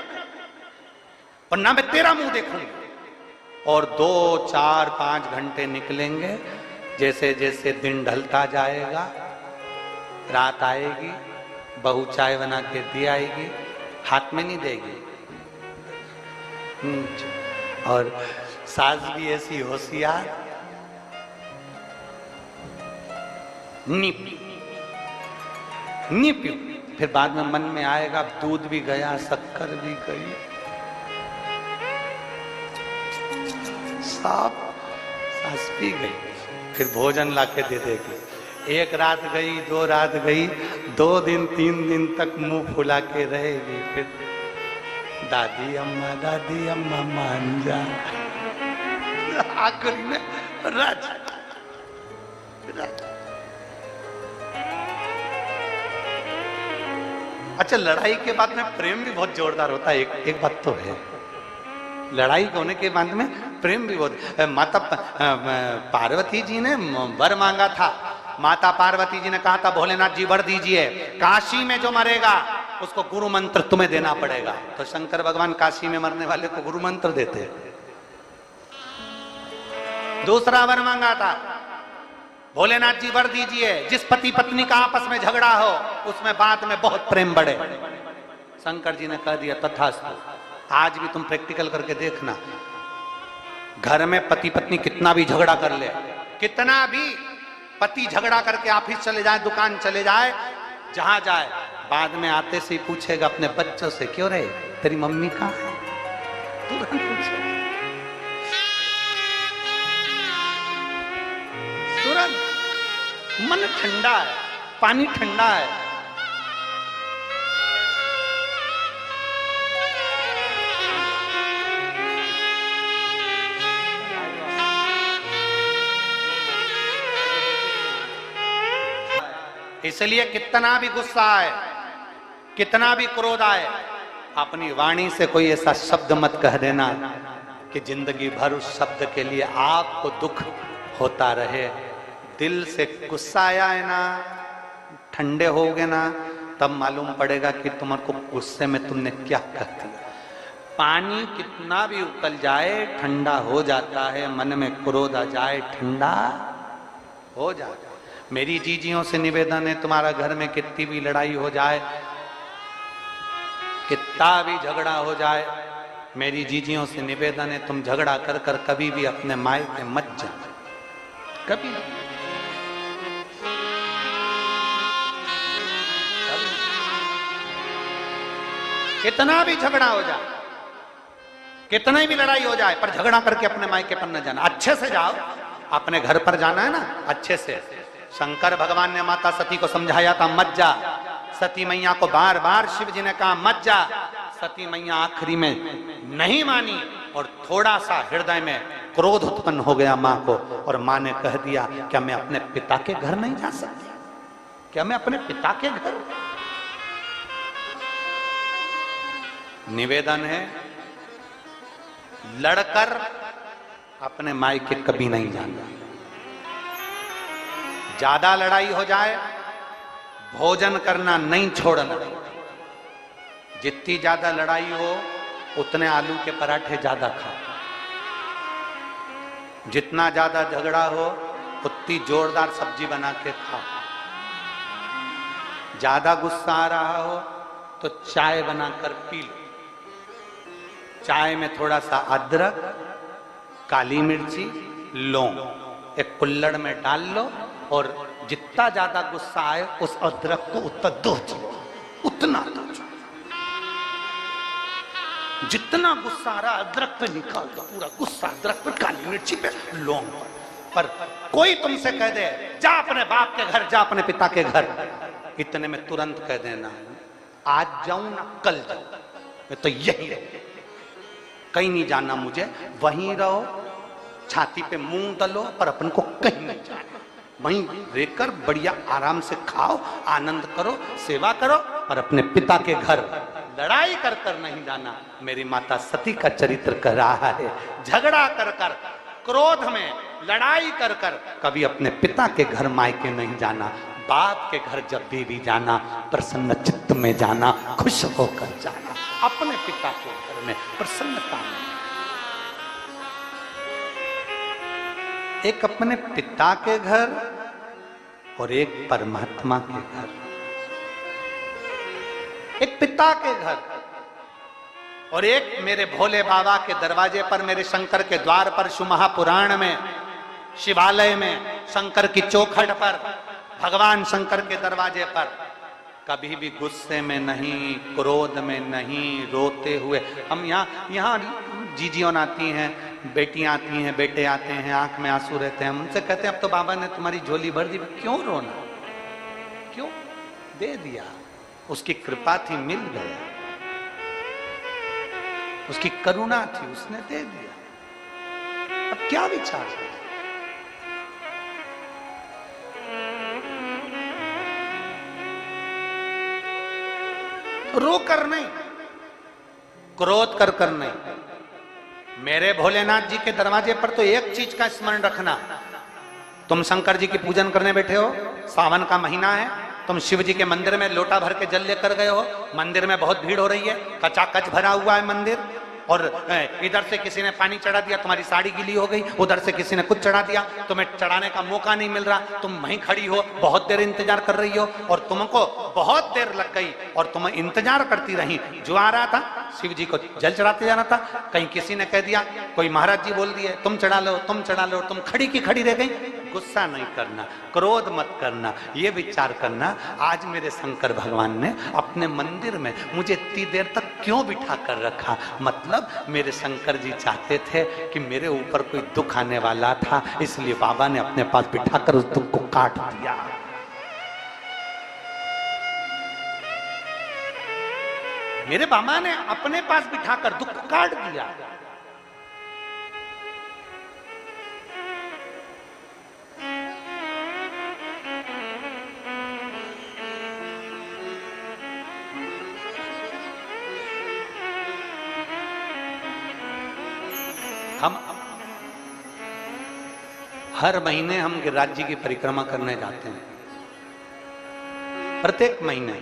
और ना मैं तेरा मुंह देखूंगी। और 2, 4, 5 घंटे निकलेंगे, जैसे जैसे दिन ढलता जाएगा, रात आएगी, बहू चाय बना के दी आएगी, हाथ में नहीं देगी, और सास भी ऐसी होशियार, नी पी। फिर बाद में मन में आएगा, दूध भी गया, शक्कर भी गई, सास पी गई, फिर भोजन लाके दे देगी। 1 रात गई, 2 रात गई, 2 दिन 3 दिन तक मुंह फुला के रहेगी। फिर दादी अम्मा मान जा, आखिर में राज। अच्छा, लड़ाई के बाद में प्रेम भी बहुत जोरदार होता है। एक बात तो है, लड़ाई होने के बाद में प्रेम भी बहुत। माता पार्वती जी ने वर मांगा था, माता पार्वती जी ने कहा था, भोलेनाथ जी वर दीजिए, काशी में जो मरेगा उसको गुरु मंत्र तुम्हें देना पड़ेगा। तो शंकर भगवान काशी में मरने वाले को गुरु मंत्र देते, दूसरा वर मांगा था, भोलेनाथ जी वर दीजिए जिस पति पत्नी का आपस में झगड़ा हो उसमें बाद में बहुत प्रेम बढ़े। शंकर जी ने कह दिया तथास्तु। आज भी तुम प्रैक्टिकल करके देखना, घर में पति पत्नी कितना भी झगड़ा कर ले, कितना भी पति झगड़ा करके ऑफिस चले जाए, दुकान चले जाए, जहां जाए, बाद में आते से ही पूछेगा अपने बच्चों से, क्यों रे तेरी मम्मी कहाँ है, तुरंत पूछेगा, तुरंत। मन ठंडा है, पानी ठंडा है। इसलिए कितना भी गुस्सा आए, कितना भी क्रोध आए, अपनी वाणी से कोई ऐसा शब्द मत कह देना कि जिंदगी भर उस शब्द के लिए आपको दुख होता रहे। दिल से गुस्सा आया है ना, ठंडे हो गए ना, तब मालूम पड़ेगा कि तुम्हारे को गुस्से में तुमने क्या कह दिया। पानी कितना भी उकल जाए ठंडा हो जाता है, मन में क्रोध आ जाए ठंडा हो जाता। मेरी जीजियों से निवेदन है, तुम्हारा घर में कितनी भी लड़ाई हो जाए, कितना भी झगड़ा हो जाए, मेरी जीजियों से निवेदन है तुम झगड़ा कर कर कभी भी अपने मायके मत जाओ, कभी नहीं। कितना भी झगड़ा हो जाए, कितनी भी लड़ाई हो जाए, पर झगड़ा करके अपने मायके पर न जाना। अच्छे से जाओ, अपने घर पर जाना है ना अच्छे से। शंकर भगवान ने माता सती को समझाया था मत जा, सती मैया को बार बार शिव जी ने कहा मत जा, सती मैया आखिरी में नहीं मानी और थोड़ा सा हृदय में क्रोध उत्पन्न हो गया मां को, और मां ने कह दिया क्या मैं अपने पिता के घर नहीं जा सकती, क्या मैं अपने पिता के घर। निवेदन है लड़कर अपने मायके कभी नहीं जाना। ज्यादा लड़ाई हो जाए भोजन करना नहीं छोड़ना। जितनी ज्यादा लड़ाई हो उतने आलू के पराठे ज्यादा खाओ, जितना ज्यादा झगड़ा हो उतनी जोरदार सब्जी बना के खाओ। ज्यादा गुस्सा आ रहा हो तो चाय बनाकर पी लो, चाय में थोड़ा सा अदरक, काली मिर्ची, लौंग एक कुल्हड़ में डाल लो, और जितना ज्यादा गुस्सा आए उस अदरक को उतना दो, उतना दो। जितना गुस्सा आ रहा अदरक पे निकाल दो, पूरा गुस्सा अदरक पे, काली मिर्ची पे, लौंग पर। कोई तुमसे कह दे जा अपने बाप के घर, जा अपने पिता के घर, इतने में तुरंत कह देना आज जाऊं ना कल जाऊं, मैं तो यही रहूं, कहीं नहीं जाना मुझे, वहीं रहो, छाती पे मूंग दलो, पर अपन को कहीं नहीं जाना, वहीं रहकर बढ़िया आराम से खाओ, आनंद करो, सेवा करो, पर अपने पिता के घर लड़ाई कर कर नहीं जाना। मेरी माता सती का चरित्र कह रहा है, झगड़ा कर कर, क्रोध में लड़ाई कर कर कभी अपने पिता के घर मायके नहीं जाना। बाप के घर जब भी जाना प्रसन्न चित्त में जाना, खुश होकर जाना, अपने पिता के घर में प्रसन्नता में। एक अपने पिता के घर और एक परमात्मा के घर। एक पिता के घर और एक मेरे भोले बाबा के दरवाजे पर, मेरे शंकर के द्वार पर, शिवमहापुराण में, शिवालय में, शंकर की चौखट पर, भगवान शंकर के दरवाजे पर कभी भी गुस्से में नहीं, क्रोध में नहीं, रोते हुए। हम यहाँ जीजियों आती हैं, बेटियां आती हैं, बेटे आते हैं, आंख में आंसू रहते हैं, हम उनसे कहते हैं अब तो बाबा ने तुम्हारी झोली भर दी, क्यों रोना, क्यों, दे दिया, उसकी कृपा थी, मिल गया, उसकी करुणा थी, उसने दे दिया, अब क्या विचार है? रो कर नहीं, क्रोध कर कर नहीं। मेरे भोलेनाथ जी के दरवाजे पर तो एक चीज का स्मरण रखना, तुम शंकर जी की पूजन करने बैठे हो, सावन का महीना है, तुम शिव जी के मंदिर में लोटा भर के जल लेकर गए हो, मंदिर में बहुत भीड़ हो रही है, कचाकच भरा हुआ है मंदिर, और इधर से किसी ने पानी चढ़ा दिया, तुम्हारी साड़ी गीली हो गई, उधर से किसी ने कुछ चढ़ा दिया, तुम्हें चढ़ाने का मौका नहीं मिल रहा, तुम वहीं खड़ी हो, बहुत देर इंतजार कर रही हो और तुमको बहुत देर लग गई और तुम इंतजार करती रही। जो आ रहा था शिव जी को जल चढ़ाते जाना था, कहीं किसी ने कह दिया, कोई महाराज जी बोल दिए तुम चढ़ा लो, तुम चढ़ा लो, तुम खड़ी की खड़ी रह गई। गुस्सा नहीं करना, क्रोध मत करना, ये विचार करना आज मेरे शंकर भगवान ने अपने मंदिर में मुझे इतनी देर तक क्यों बिठा कर रखा। मतलब मेरे शंकर जी चाहते थे कि मेरे ऊपर कोई दुख आने वाला था, इसलिए बाबा ने अपने पास बिठाकर उस दुख को काट दिया। मेरे बाबा ने अपने पास बिठाकर दुख को काट दिया। हम हर महीने हम गिरिराज जी की परिक्रमा करने जाते हैं। प्रत्येक महीने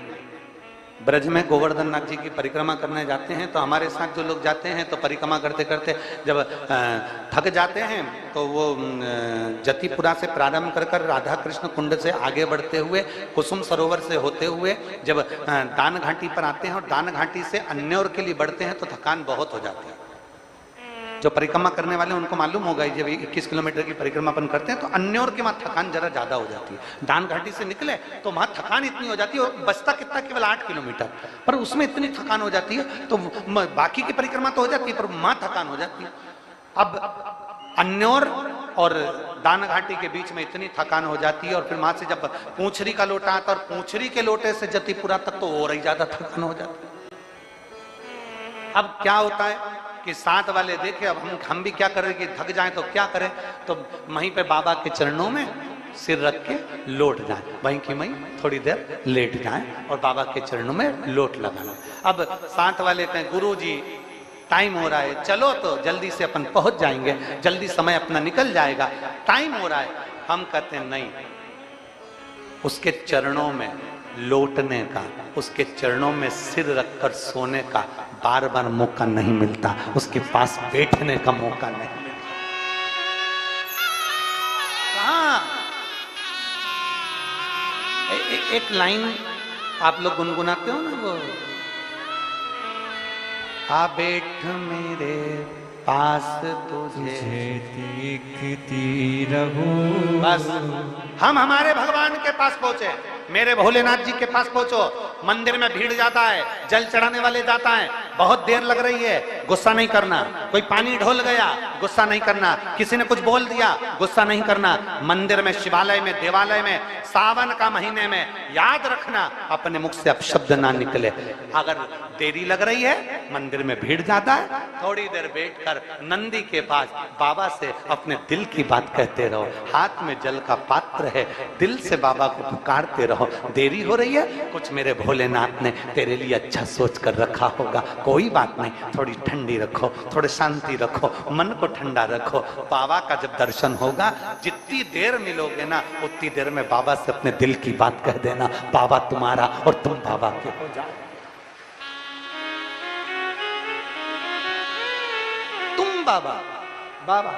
ब्रज में गोवर्धन नाथ जी की परिक्रमा करने जाते हैं। तो हमारे साथ जो लोग जाते हैं तो परिक्रमा करते करते जब थक जाते हैं तो वो जतिपुरा से प्रारंभ कर राधा कृष्ण कुंड से आगे बढ़ते हुए कुसुम सरोवर से होते हुए जब दान घाटी पर आते हैं और दान घाटी से अन्योर के लिए बढ़ते हैं तो थकान बहुत हो जाती है। जो परिक्रमा करने वाले उनको मालूम होगा, जब 21 किलोमीटर की परिक्रमा अपन करते हैं तो अन्योर के वहां थकान जरा ज्यादा हो जाती है। दान घाटी से निकले तो वहां थकान इतनी हो जाती है, और बचता कितना केवल 8 किलोमीटर, पर उसमें इतनी थकान हो जाती है। तो बाकी की परिक्रमा तो हो जाती है पर वहां थकान हो जाती है। अब अन्योर और दान घाटी के बीच में इतनी थकान हो जाती है, और फिर वहां से जब पूंछरी का लोटा आता और पूंछरी के लोटे से जतिपुरा तक तो और ही ज्यादा थकान हो जाती है। अब क्या होता है कि साथ वाले देखे, अब हम भी क्या करें कि थक जाएं तो क्या करें, तो वहीं पे बाबा के चरणों में सिर रख के लौट जाएं, वहीं की वहीं थोड़ी देर लेट जाएं और बाबा के चरणों में लोट लगाना। अब साथ वाले कहें गुरु जी टाइम हो रहा है, चलो तो जल्दी से अपन पहुंच जाएंगे, जल्दी समय अपना निकल जाएगा, टाइम हो रहा है। हम कहते हैं नहीं, उसके चरणों में लौटने का, उसके चरणों में सिर रखकर सोने का बार बार मौका नहीं मिलता, उसके पास बैठने का मौका नहीं मिलता। हाँ, एक लाइन आप लोग गुनगुनाते हो ना, वो आ बैठ मेरे पास तुझे देखती रहूं। बस हम हमारे भगवान के पास पहुंचे, मेरे भोलेनाथ जी के पास पहुंचो। मंदिर में भीड़ जाता है, जल चढ़ाने वाले जाता है, बहुत देर लग रही है, गुस्सा नहीं करना। कोई पानी ढोल गया, गुस्सा नहीं करना। किसी ने कुछ बोल दिया, गुस्सा नहीं करना। मंदिर में, शिवालय में, देवालय में, सावन का महीने में याद रखना अपने मुख से अपशब्द ना निकले। अगर देरी लग रही है, मंदिर में भीड़ ज्यादा है, थोड़ी देर बैठकर नंदी के पास बाबा से अपने दिल की बात कहते रहो। हाथ में जल का पात्र है, दिल से बाबा को पुकारते रहो। देरी हो रही है, कुछ मेरे भोलेनाथ ने तेरे लिए अच्छा सोच कर रखा होगा, कोई बात नहीं, थोड़ी ठंडी रखो, थोड़ी शांति रखो, मन को ठंडा रखो। बाबा का जब दर्शन होगा, जितनी देर मिलोगे ना उतनी देर में बाबा से अपने दिल की बात कह देना। बाबा तुम्हारा और तुम बाबा के हो जाओ। तुम बाबा, बाबा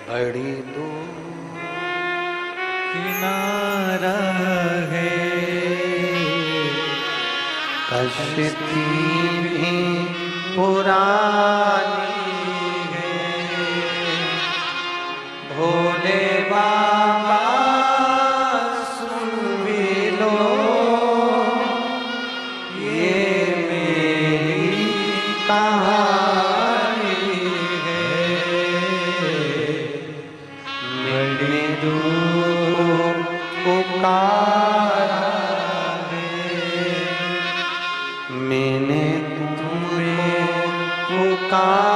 बड़ी दूर किनारा है, कश्ती भी पुरानी है, भोले बाबा सुन भी लो ये मेरी कहानी है। मैंने दूर पुकारा है, मैंने तुम्हें पुकारा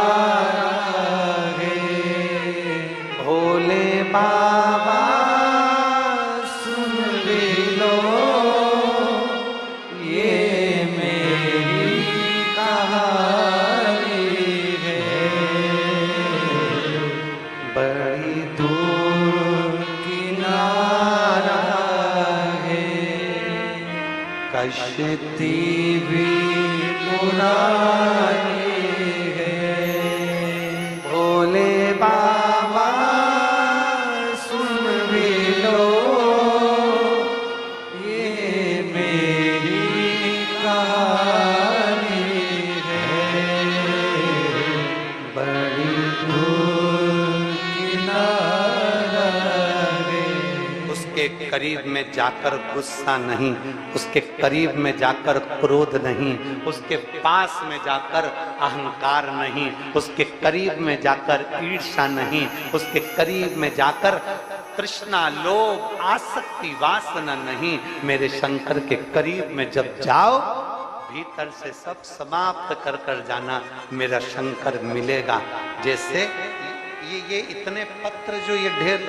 कश्ती भी पुरानी है, भोले बाबा सुन भी लो ये मेरी कहानी है। बड़ी दूर किनारा है, उसके करीब में जाकर गुस्सा नहीं, उसके करीब में जाकर क्रोध नहीं, उसके पास में जाकर अहंकार नहीं, उसके करीब में जाकर ईर्ष्या नहीं, उसके करीब में जाकर तृष्णा लोभ आसक्ति वासना नहीं। मेरे शंकर के करीब में जब जाओ भीतर से सब समाप्त कर कर जाना, मेरा शंकर मिलेगा। जैसे ये इतने पत्र जो ये ढेर